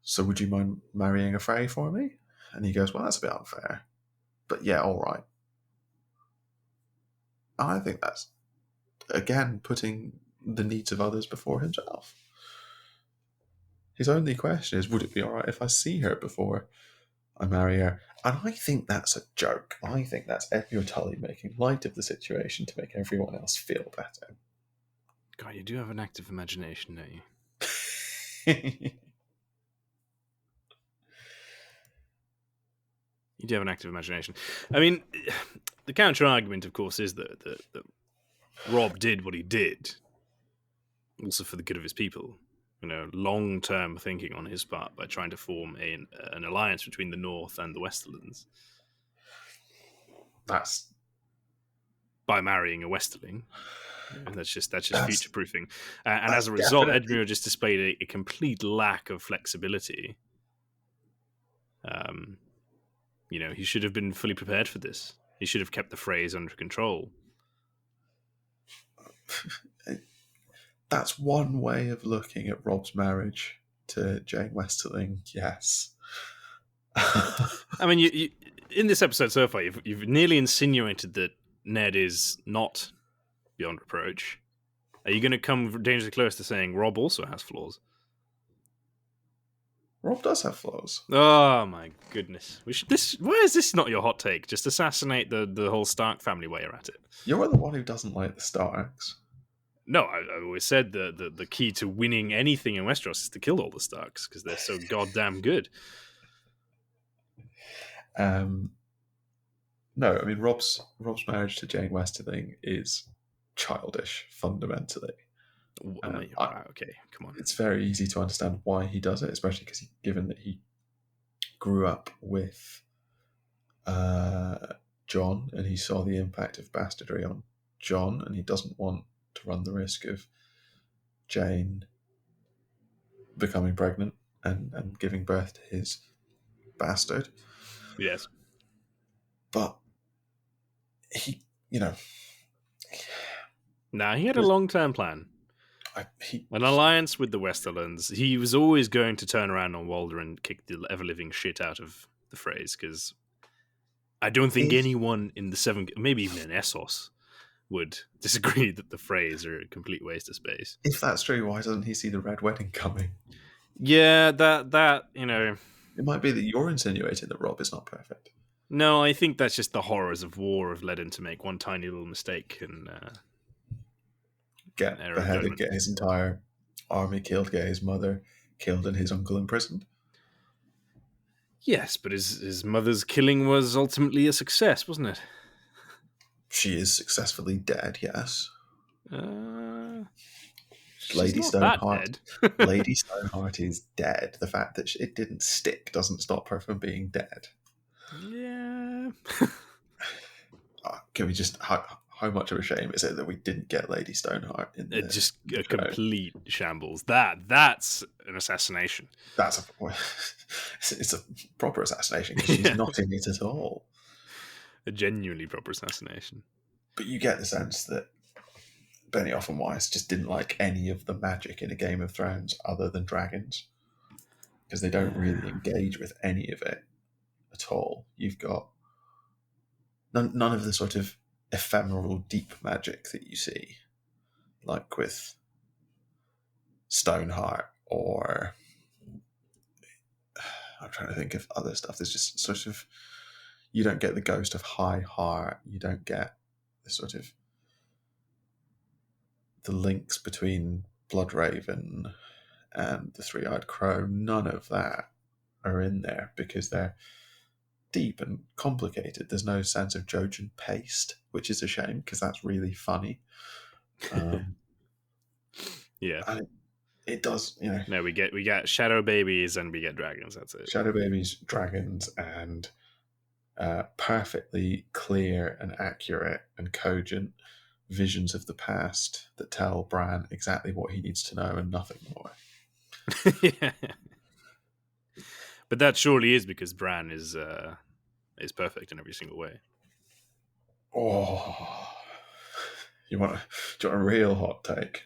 So would you mind marrying a Frey for me? And he goes, well, that's a bit unfair. But yeah, all right. I think that's, again, putting the needs of others before himself. His only question is, would it be all right if I see her before I marry her? And I think that's a joke. I think that's Edmure Tully making light of the situation to make everyone else feel better. God, you do have an active imagination, don't you? You do have an active imagination. I mean, the counter-argument, of course, is that Rob did what he did also for the good of his people. Long-term thinking on his part by trying to form an alliance between the North and the Westerlands. That's by marrying a Westerling. That's just future-proofing. And as a result, Edmure just displayed a complete lack of flexibility. He should have been fully prepared for this. He should have kept the Freys under control. That's one way of looking at Rob's marriage to Jane Westerling, yes. I mean, you in this episode so far, you've nearly insinuated that Ned is not beyond reproach. Are you going to come dangerously close to saying Rob also has flaws? Rob does have flaws. Oh my goodness! Why is this not your hot take? Just assassinate the whole Stark family while you're at it. You're the one who doesn't like the Starks. No, I always said the key to winning anything in Westeros is to kill all the Starks because they're so goddamn good. No, I mean Rob's marriage to Jane Westerling is childish fundamentally. Okay, come on. It's very easy to understand why he does it, especially because given that he grew up with John and he saw the impact of bastardry on John, and he doesn't want to run the risk of Jane becoming pregnant and giving birth to his bastard. Yes. But he, Nah, he had a long-term plan. An alliance with the Westerlands. He was always going to turn around on Walder and kick the ever-living shit out of the Freys, because I don't think anyone in the Seven, maybe even in Essos, would disagree that the Freys are a complete waste of space. If that's true, why doesn't he see the Red Wedding coming? Yeah, that It might be that you're insinuating that Rob is not perfect. No, I think that's just the horrors of war have led him to make one tiny little mistake and get beheaded, get his entire army killed, get his mother killed and his uncle imprisoned. Yes, but his mother's killing was ultimately a success, wasn't it? She is successfully dead, yes. Lady Stoneheart. Lady Stoneheart is dead. The fact that it didn't stick doesn't stop her from being dead. Yeah. Can we just... How much of a shame is it that we didn't get Lady Stoneheart in the just a complete shambles. That's an assassination. It's a proper assassination because she's not in it at all. A genuinely proper assassination. But you get the sense that Benioff and Weiss just didn't like any of the magic in a Game of Thrones other than dragons, because they don't really engage with any of it at all. You've got none of the sort of ephemeral deep magic that you see, like with Stoneheart, or I'm trying to think of other stuff. There's just sort of, you don't get the ghost of High Heart. You don't get the sort of the links between Bloodraven and the Three-Eyed Crow. None of that are in there because they're deep and complicated. There's no sense of Jojen paste, which is a shame because that's really funny. Yeah, and it does. No, we get shadow babies and we get dragons. That's it. Shadow babies, dragons, and perfectly clear and accurate and cogent visions of the past that tell Bran exactly what he needs to know and nothing more. Yeah. But that surely is because Bran is perfect in every single way. Oh, do you want a real hot take?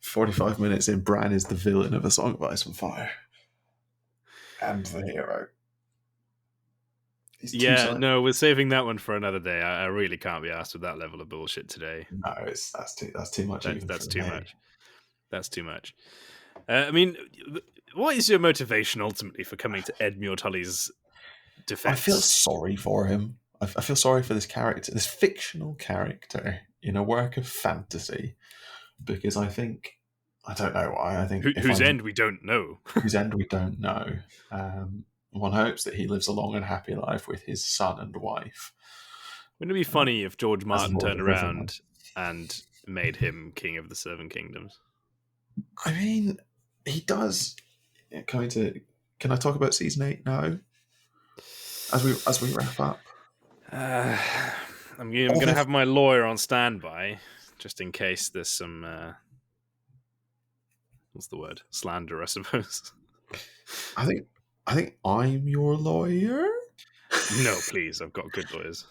45 minutes in, Bran is the villain of A Song of Ice and Fire. And the hero. No, we're saving that one for another day. I really can't be asked with that level of bullshit today. No, that's too much. That's too much. That's too much. I mean, what is your motivation ultimately for coming to Edmure Tully's defense? I feel sorry for him. I feel sorry for this character, this fictional character in a work of fantasy, because I don't know why. I think whose end we don't know. Whose end we don't know. One hopes that he lives a long and happy life with his son and wife. Wouldn't it be funny if George Martin turned around and made him king of the Seven Kingdoms? I mean, he does. Can I talk about season 8 now? As we wrap up. I'm going to have my lawyer on standby just in case there's some what's the word? Slander, I suppose. I think I'm your lawyer. No, please. I've got good lawyers.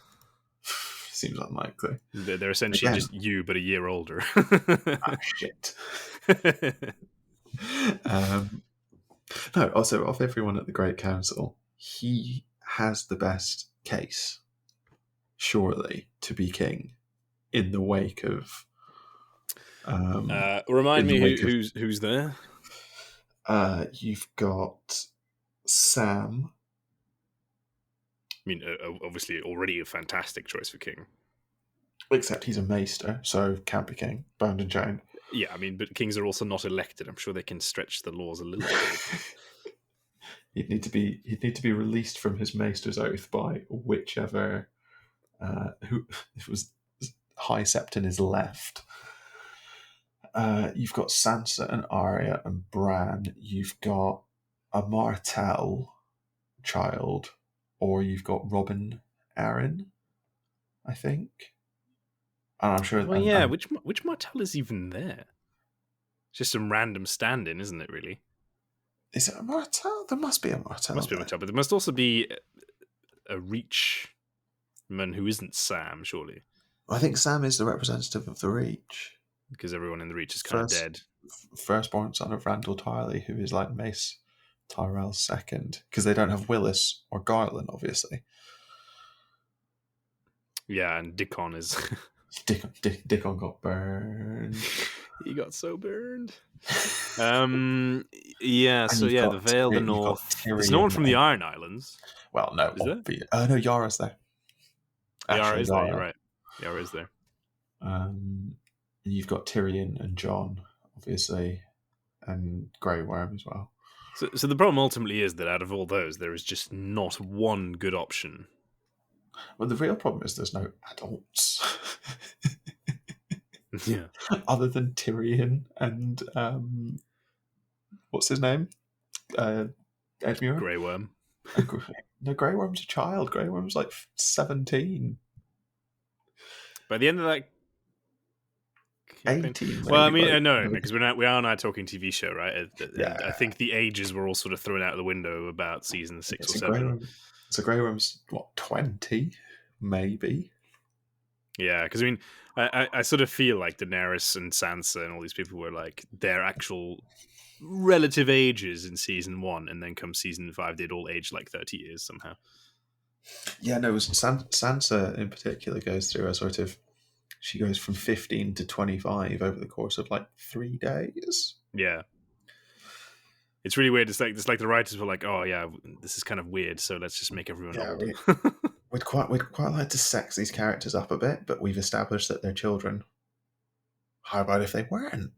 Seems unlikely. They're essentially just you, but a year older. Ah, shit. No, also of everyone at the Great Council, he has the best case, surely, to be king in the wake of. Remind In the me wake of, who's there. You've got Sam. I mean, obviously, already a fantastic choice for king. Except he's a maester, so can't be king. Bound and chained. Yeah, I mean, but kings are also not elected. I'm sure they can stretch the laws a little bit. He'd need to be released from his maester's oath by whichever who it was High Septon is left. You've got Sansa and Arya and Bran. You've got a Martell child, or you've got Robin Arryn, I think. And I'm sure. Well, yeah, which Martell is even there? Just some random stand-in, isn't it? Really? Is it a Martell? There must be a Martell. Must be a Martell, but there must also be a Reachman who isn't Sam, surely. I think Sam is the representative of the Reach, because everyone in the Reach is kind of dead. Firstborn son of Randall Tarley, who is like Mace Tyrell's second, because they don't have Willis or Garland, obviously. Yeah, and Dickon is. Dickon got burned. He got so burned. Yeah, so yeah, the Vale, the North. There's no one from the Iron Islands. Well, no. No, Yara's there. Yara is there, you're right. Yara is there. And you've got Tyrion and Jon, obviously, and Grey Worm as well. So the problem ultimately is that out of all those, there is just not one good option. Well, the real problem is there's no adults. Yeah. Other than Tyrion and what's his name? Edmure? Grey Worm. No, Grey Worm's a child. Grey Worm's like 17. By the end of that 18. Well, I mean, no, because we are now talking TV show, right? Yeah. I think the ages were all sort of thrown out of the window about season 6 or 7. So Grey Worm's, 20? Maybe. Yeah, because I mean, I sort of feel like Daenerys and Sansa and all these people were like their actual relative ages in season 1, and then come season 5, they'd all aged like 30 years somehow. Yeah, no, Sansa in particular goes through a sort of. She goes from 15 to 25 over the course of like 3 days. Yeah. It's really weird. It's like the writers were like, "Oh yeah, this is kind of weird, so let's just make everyone old." We'd quite like to sex these characters up a bit, but we've established that they're children. How about if they weren't?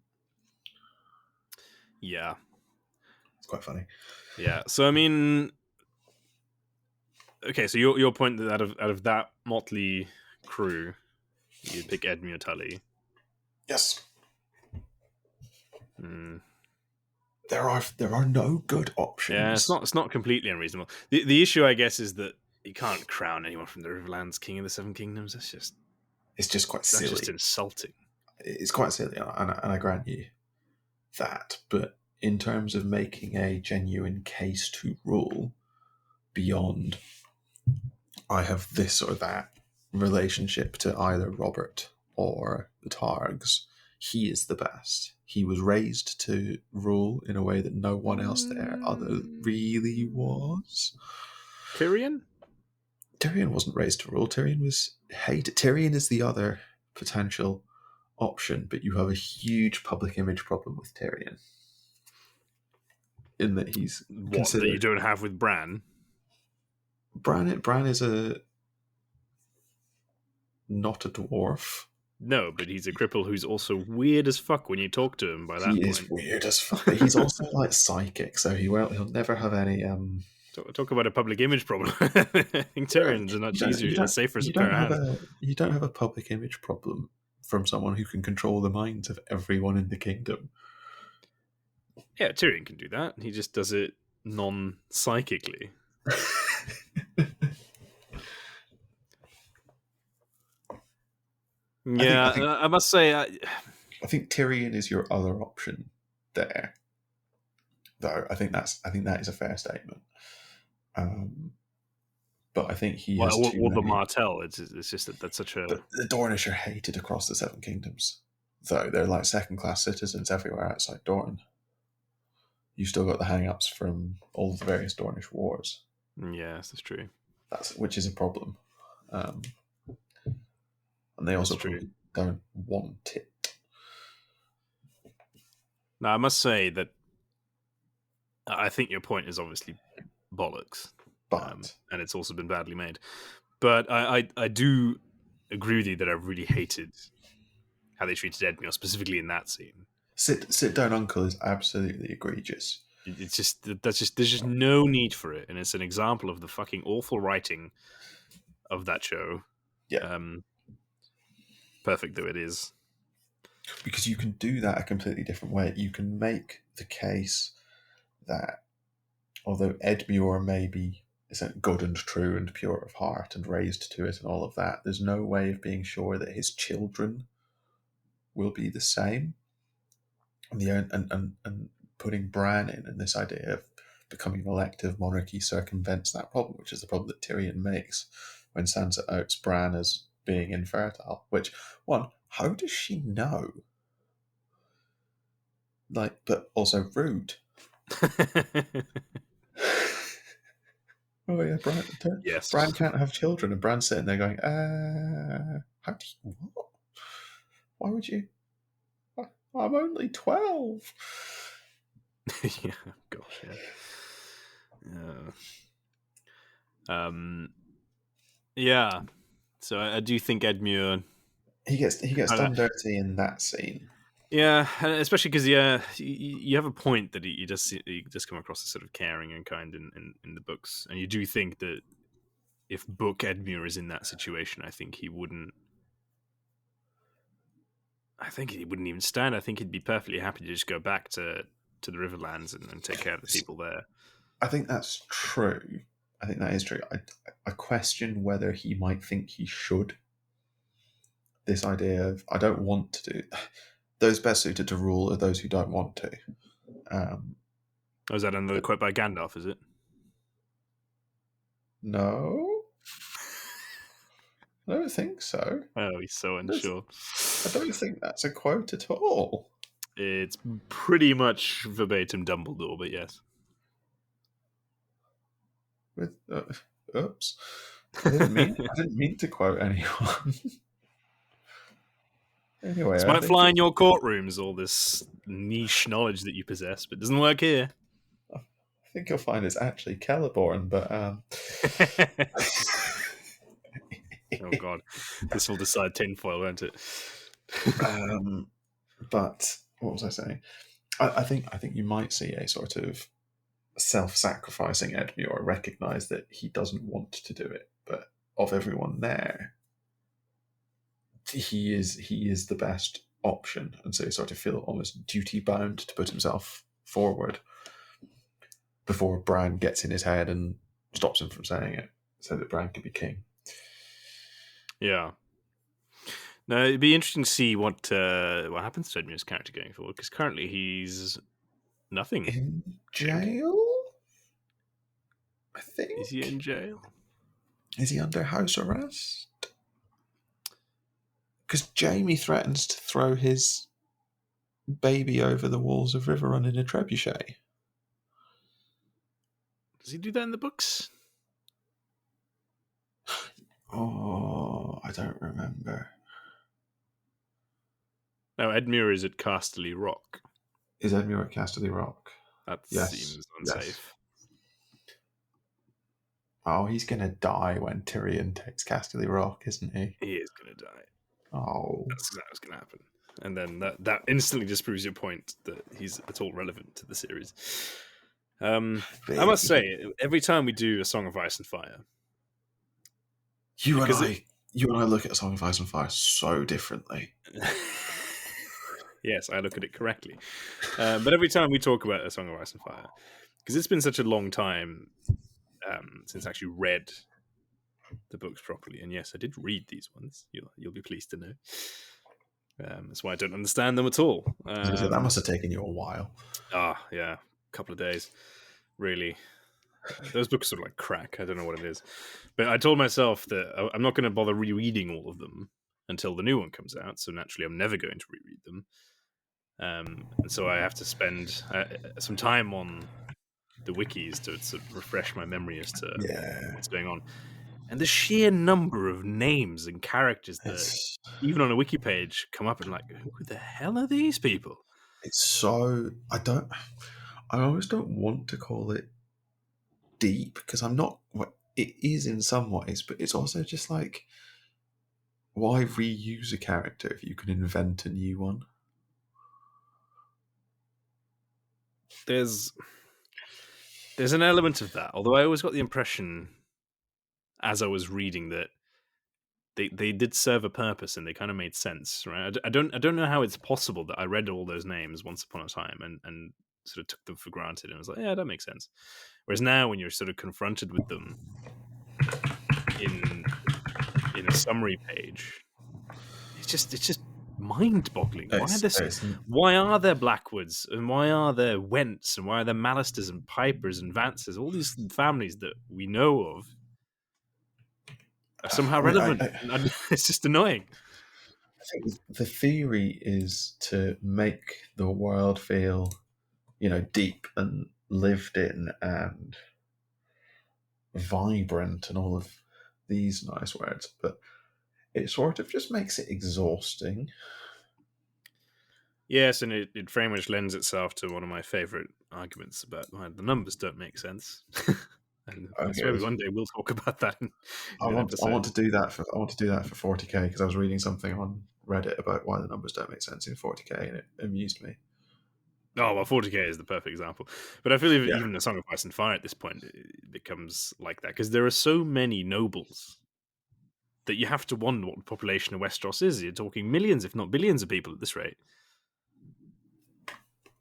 Yeah. It's quite funny. Yeah. So I mean, okay. So your point that out of that motley crew, you pick Edmure Tully. Yes. Mm. There are no good options. Yeah, it's not completely unreasonable. The issue, I guess, is that you can't crown anyone from the Riverlands king of the Seven Kingdoms. It's just quite silly. It's just insulting. It's quite silly, and I grant you that. But in terms of making a genuine case to rule beyond, I have this or that relationship to either Robert or the Targs, he is the best. He was raised to rule in a way that no one else there other really was. Tyrion wasn't raised to rule. Tyrion was hated. Tyrion is the other potential option, but you have a huge public image problem with Tyrion. In that he's that you don't have with Bran. Bran is not a dwarf. No, but he's a cripple who's also weird as fuck when you talk to him. By that point, he is weird as fuck. But he's also like psychic, so he'll never have any. Talk about a public image problem. I think Tyrion's a much easier, safer pair of hands. You don't have a public image problem from someone who can control the minds of everyone in the kingdom. Yeah, Tyrion can do that. He just does it non-psychically. Yeah, I must say, I think Tyrion is your other option there. Though I think that is a fair statement. But I think he has too many. the Martell. It's just that's such a. But the Dornish are hated across the Seven Kingdoms, though they're like second-class citizens everywhere outside Dorne. you've still got the hang-ups from all of the various Dornish wars. Yes, that's true. Which is a problem. And they also probably don't want it. Now, I must say that I think your point is obviously bollocks, But and it's also been badly made. But I do agree with you that I really hated how they treated Edmure, specifically in that scene. sit down, uncle is absolutely egregious. It's just there's just no need for it, and it's an example of the fucking awful writing of that show. Yeah, perfect though it is. Because you can do that a completely different way. You can make the case that although Edmure maybe isn't good and true and pure of heart and raised to it and all of that, there's no way of being sure that his children will be the same. And putting Bran in and this idea of becoming an elective monarchy circumvents that problem, which is the problem that Tyrion makes when Sansa outs Bran as being infertile. Which, one, how does she know? Like, but also rude. Oh yeah, Bran. Yes. Bran can't have children, and Bran's sitting there going, how do you what? Why would you? I'm only 12. Yeah, gosh, yeah. Yeah. So I do think Edmure He gets done dirty in that scene. Yeah, especially because you have a point that he does come across as sort of caring and kind in the books, and you do think that if Book Edmure is in that situation, I think he wouldn't. I think he wouldn't even stand. I think he'd be perfectly happy to just go back to the Riverlands and take care of the people there. I think that's true. I think that is true. I question whether he might think he should. This idea of I don't want to do. Those best suited to rule are those who don't want to. Is that another quote by Gandalf? Is it? No, I don't think so. Oh, he's so unsure. I don't think that's a quote at all. It's pretty much verbatim Dumbledore, but yes. Oops, I didn't mean to quote anyone. Anyway, this might fly in your courtrooms, all this niche knowledge that you possess, but it doesn't work here. I think you'll find it's actually Celeborn, but oh god, this will decide tinfoil, won't it? But what was I saying? I think you might see a sort of self-sacrificing Edmure recognize that he doesn't want to do it, but of everyone there, he is the best option, and so he sort of feel almost duty bound to put himself forward before Bran gets in his head and stops him from saying it, so that Bran can be king. Yeah. Now it'd be interesting to see what happens to Edmure's character going forward, because currently he's nothing. In jail, I think. Is he in jail? Is he under house arrest? Because Jaime threatens to throw his baby over the walls of Riverrun in a trebuchet. Does he do that in the books? Oh, I don't remember. No, Edmure is at Casterly Rock. Is Edmure at Casterly Rock? That seems unsafe. Yes. Oh, he's going to die when Tyrion takes Casterly Rock, isn't he? He is going to die. Oh. That's exactly what's going to happen. And then that instantly just proves your point that he's at all relevant to the series. I must say, every time we do A Song of Ice and Fire... You and I look at A Song of Ice and Fire so differently. Yes, I look at it correctly. But every time we talk about A Song of Ice and Fire, because it's been such a long time since I actually read the books properly, and yes, I did read these ones. You'll be pleased to know. That's why I don't understand them at all. That must have taken you a while. Yeah, a couple of days, really. Those books are like crack. I don't know what it is, but I told myself that I'm not going to bother rereading all of them until the new one comes out. So naturally, I'm never going to reread them. And so I have to spend some time on the wikis to sort of refresh my memory as to Yeah, what's going on. And the sheer number of names and characters that, it's even on a wiki page, come up and like, who the hell are these people? so I always don't want to call it deep because I'm not. Well, it is in some ways, but it's also just like, why reuse a character if you can invent a new one? There's an element of that, although I always got the impression as I was reading that they did serve a purpose and they kind of made sense, right? I don't know how it's possible that I read all those names once upon a time and sort of took them for granted and was like, yeah, that makes sense. Whereas now, when you're sort of confronted with them in a summary page, it's just mind-boggling. Why are there Blackwoods and why are there Wents and why are there Mallisters and Pipers and Vances? All these families that we know of are somehow I mean, relevant. It's just annoying. I think the theory is to make the world feel, deep and lived in and vibrant and all of these nice words, but it sort of just makes it exhausting. Yes, and it very much lends itself to one of my favorite arguments about why the numbers don't make sense. And I Okay, swear one day we'll talk about that I in an want episode. to do that for 40k because I was reading something on Reddit about why the numbers don't make sense in 40k and it amused me. Oh, well, 40k is the perfect example. But I feel Yeah, even A Song of Ice and Fire at this point it becomes like that because there are so many nobles that you have to wonder what the population of Westeros is. You're talking millions, if not billions, of people at this rate.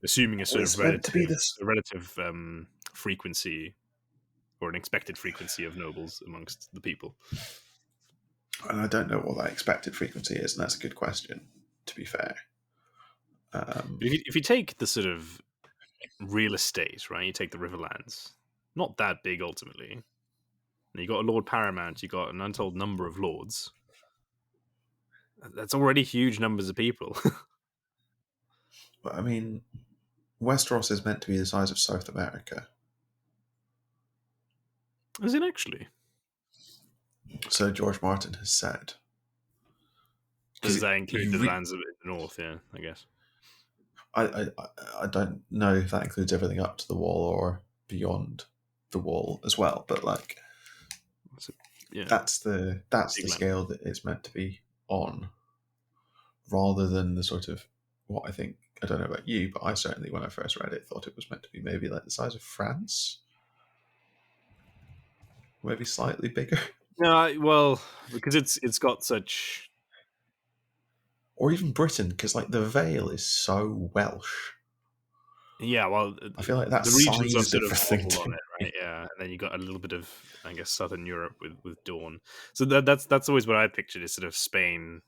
Assuming a well, sort of it's meant to be this, relative frequency or an expected frequency of nobles amongst the people. and I don't know what that expected frequency is, and that's a good question. To be fair, But if you take the sort of real estate, right? You take the Riverlands, not that big ultimately. And you got a Lord Paramount, you got an untold number of lords. That's already huge numbers of people. but I mean, Westeros is meant to be the size of South America, Is it actually? so George Martin has said. Does Because that include the lands of the north? Yeah, I guess. I don't know if that includes everything up to the wall or beyond the wall as well, but like Yeah, that's the big land. scale that it's meant to be on, rather than the sort of what I think. I don't know about you, but I certainly, when I first read it, thought it was meant to be maybe like the size of France, maybe slightly bigger, No, well, because it's got such. or even Britain, because like the Vale is so Welsh. Yeah, well, I feel like that the regions are sized sort of everything modeled to on it, me. right? Yeah, and then you got a little bit of, I guess, Southern Europe with Dawn. So that's always what I pictured is sort of Spain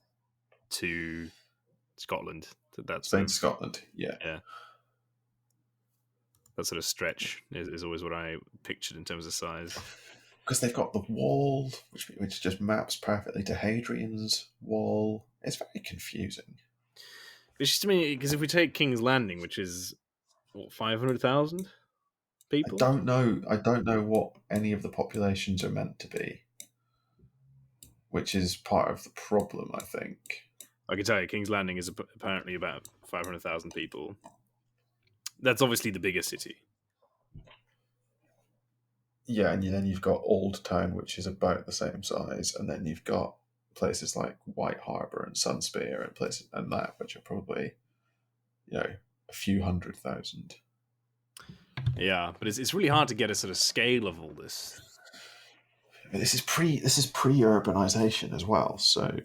to Scotland. That sort Spain to of Scotland, yeah. yeah, that sort of stretch is always what I pictured in terms of size. Because they've got the wall, which just maps perfectly to Hadrian's wall. It's very confusing. It's just to me because if we take King's Landing, which is what 500,000 people, I don't know what any of the populations are meant to be, which is part of the problem, I think. I can tell you King's Landing is apparently about 500,000 people. That's obviously the biggest city. Yeah, and then you've got Old Town, which is about the same size, and then you've got places like White Harbour and Sunspear and places and that, which are probably, a few 100,000. Yeah, but it's really hard to get a sort of scale of all this. This is pre-urbanization as well. So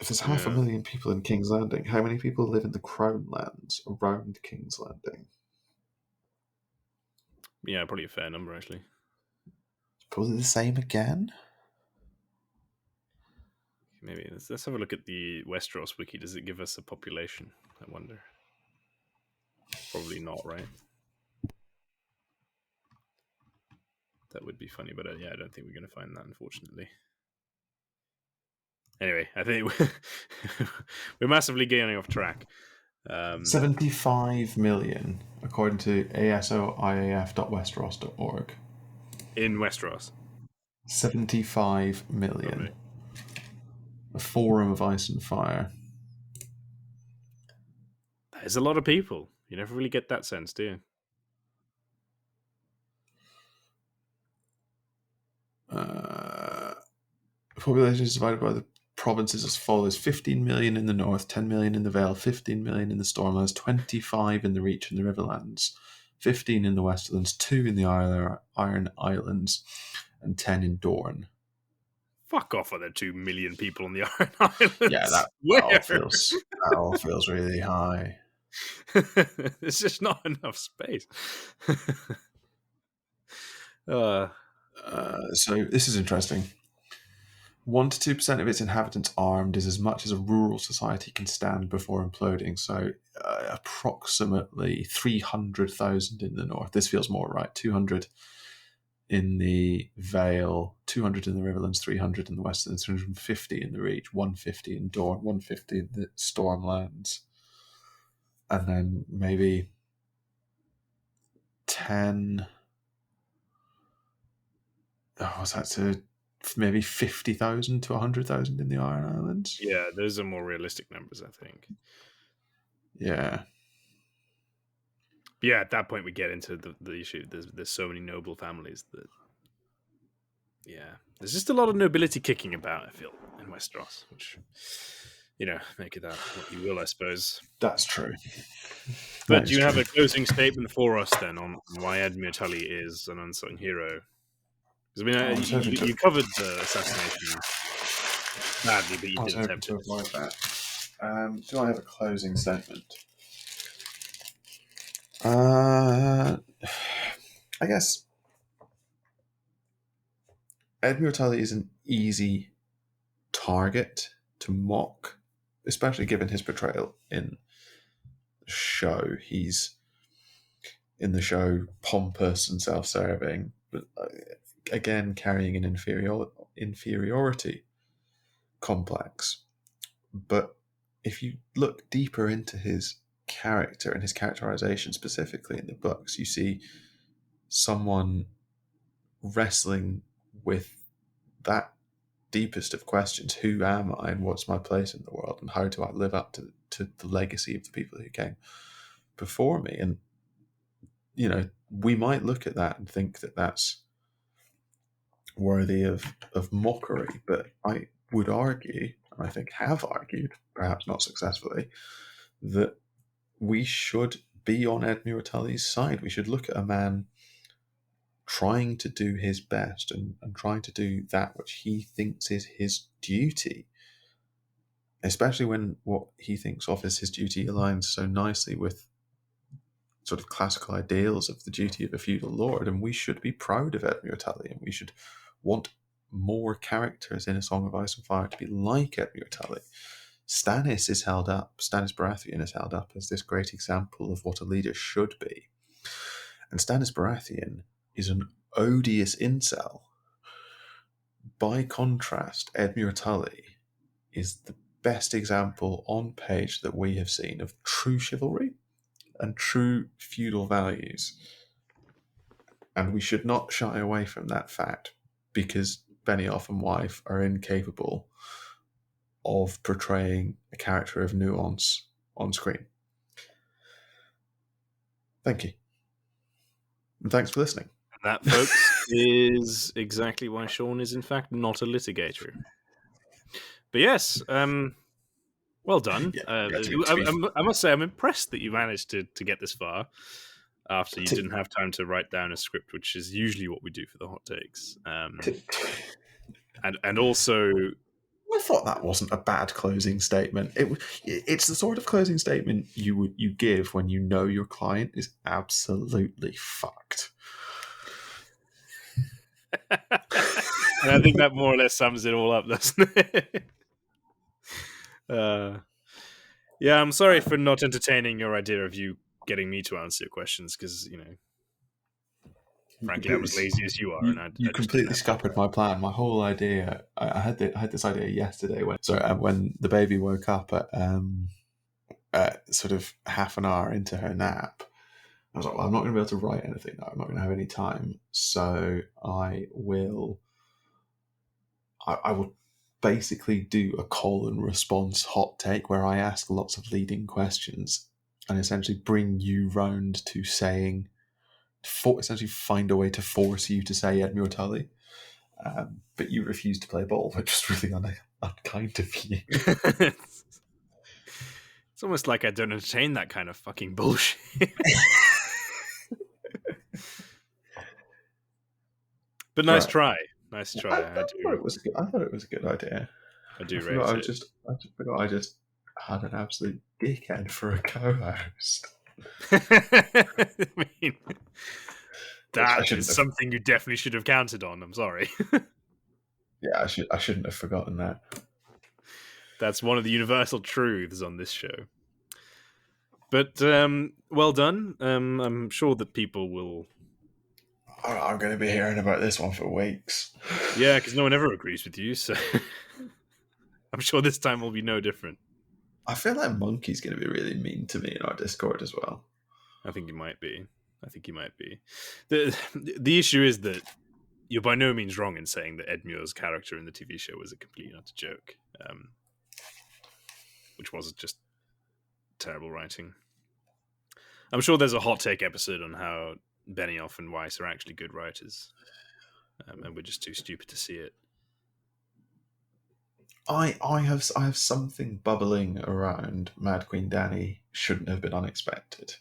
if there's half a Yeah, million people in King's Landing, how many people live in the Crown Lands around King's Landing? yeah, probably a fair number actually. Probably the same again. Maybe let's have a look at the Westeros wiki. Does it give us a population? I wonder. Probably not, right? That would be funny, but yeah, I don't think we're going to find that, unfortunately. Anyway, I think we're massively getting off track. Um, 75 million, according to asoiaf.westeros.org. in Westeros. 75 million. Okay. A forum of ice and fire. There's a lot of people. You never really get that sense, do you? Population is divided by the provinces as follows: 15 million in the north, 10 million in the Vale, 15 million in the Stormlands, 25 in the Reach and the Riverlands, 15 in the Westerlands, 2 in the Iron Islands, and 10 in Dorne. Fuck off! Are there 2 million people on the Iron Islands? Yeah, that all feels really high. There's just not enough space. So this is interesting. 1 to 2% of its inhabitants armed is as much as a rural society can stand before imploding. So approximately 300,000 in the north. This feels more right. 200 in the Vale, 200 in the Riverlands, 300 in the Westlands, 350 in the Reach, 150 in Dorne, 150 in the Stormlands. And then maybe 10... what's that? So maybe 50,000 to 100,000 in the Iron Islands. Yeah, those are more realistic numbers, I think. Yeah. But yeah, at that point we get into the issue. There's so many noble families that, yeah, there's just a lot of nobility kicking about, I feel, in Westeros, which, make of that what you will, I suppose. That's true. But do you have a closing statement for us then on why Edmure Tully is an unsung hero? Because I mean, you covered the assassination badly, but you did attempt to avoid that. Do I have a closing statement? I guess Edmure Tully is an easy target to mock, especially given his portrayal in the show. He's in the show pompous and self-serving, but again carrying an inferiority complex. But if you look deeper into his character and his characterization specifically in the books, you see someone wrestling with that deepest of questions: who am I and what's my place in the world, and how do I live up to the legacy of the people who came before me? And we might look at that and think that that's worthy of mockery, but I would argue, and I think have argued, perhaps not successfully, that we should be on Edmure Tully's side. We should look at a man trying to do his best and trying to do that which he thinks is his duty, especially when what he thinks of as his duty aligns so nicely with sort of classical ideals of the duty of a feudal lord. And we should be proud of Edmure Tully, and we should want more characters in A Song of Ice and Fire to be like Edmure Tully. Stannis Baratheon is held up as this great example of what a leader should be. And Stannis Baratheon is an odious incel. By contrast, Edmure Tully is the best example on page that we have seen of true chivalry and true feudal values. And we should not shy away from that fact, because Benioff and wife are incapable of portraying a character of nuance on screen. Thank you. And thanks for listening. That, folks, is exactly why Sean is, in fact, not a litigator. But yes, well done. I must say, I'm impressed that you managed to get this far after you didn't have time to write down a script, which is usually what we do for the hot takes. And also, I thought that wasn't a bad closing statement. It's the sort of closing statement you give when you know your client is absolutely fucked. And I think that more or less sums it all up, doesn't it? Yeah, I'm sorry for not entertaining your idea of you getting me to answer your questions, because, frankly, I'm as lazy as you are. You completely scuppered my plan. My whole idea, I had this idea yesterday when the baby woke up at sort of half an hour into her nap, I was like, well, I'm not going to be able to write anything now. I'm not going to have any time. So I will basically do a call and response hot take where I ask lots of leading questions and essentially bring you round to saying, essentially find a way to force you to say Edmure Tully. But you refuse to play ball, which is really unkind of you. It's almost like I don't entertain that kind of fucking bullshit. But nice try. Nice try. I thought it was a good idea. I do rate I it. forgot I just had an absolute dickhead for a co-host. I mean, that is something you definitely should have counted on. I'm sorry. Yeah, I shouldn't have forgotten that. That's one of the universal truths on this show. But well done. I'm sure that people will. I'm going to be hearing about this one for weeks. Yeah, because no one ever agrees with you, so I'm sure this time will be no different. I feel like Monkey's going to be really mean to me in our Discord as well. I think he might be. The issue is that you're by no means wrong in saying that Edmure's character in the TV show was a complete and utter joke, which was just terrible writing. I'm sure there's a hot take episode on how Benioff and Weiss are actually good writers, and we're just too stupid to see it. I have something bubbling around Mad Queen Dani shouldn't have been unexpected,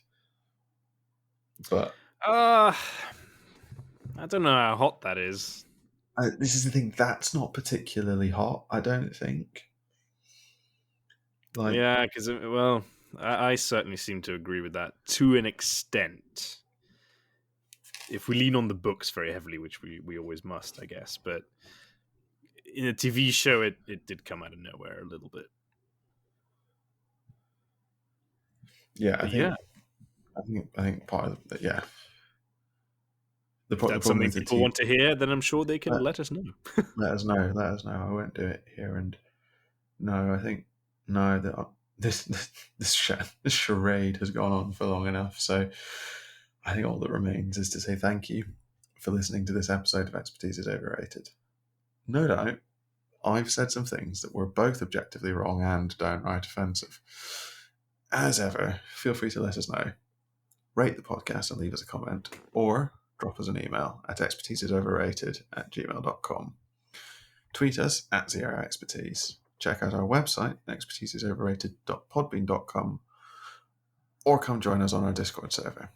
but I don't know how hot that is. This is the thing, that's not particularly hot, I don't think. Yeah, because I certainly seem to agree with that to an extent. If we lean on the books very heavily, which we always must, I guess, but in a TV show, it did come out of nowhere a little bit. Yeah, I think part of it, yeah. If that's something people want to hear, then I'm sure they can let us know. Let us know. I won't do it here. And no, I think that this charade has gone on for long enough. So I think all that remains is to say thank you for listening to this episode of Expertise is Overrated. No doubt, I've said some things that were both objectively wrong and downright offensive. As ever, feel free to let us know. Rate the podcast and leave us a comment, or drop us an email at expertiseisoverrated@gmail.com. Tweet us at ZeroExpertise. Check out our website, expertiseisoverrated.podbean.com, or come join us on our Discord server.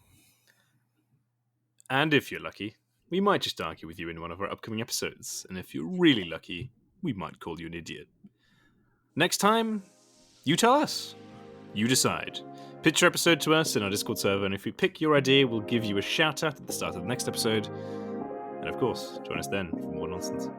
And if you're lucky, we might just argue with you in one of our upcoming episodes. And if you're really lucky, we might call you an idiot. Next time, you tell us. You decide. Pitch your episode to us in our Discord server, and if we pick your idea, we'll give you a shout out at the start of the next episode. And of course, join us then for more nonsense.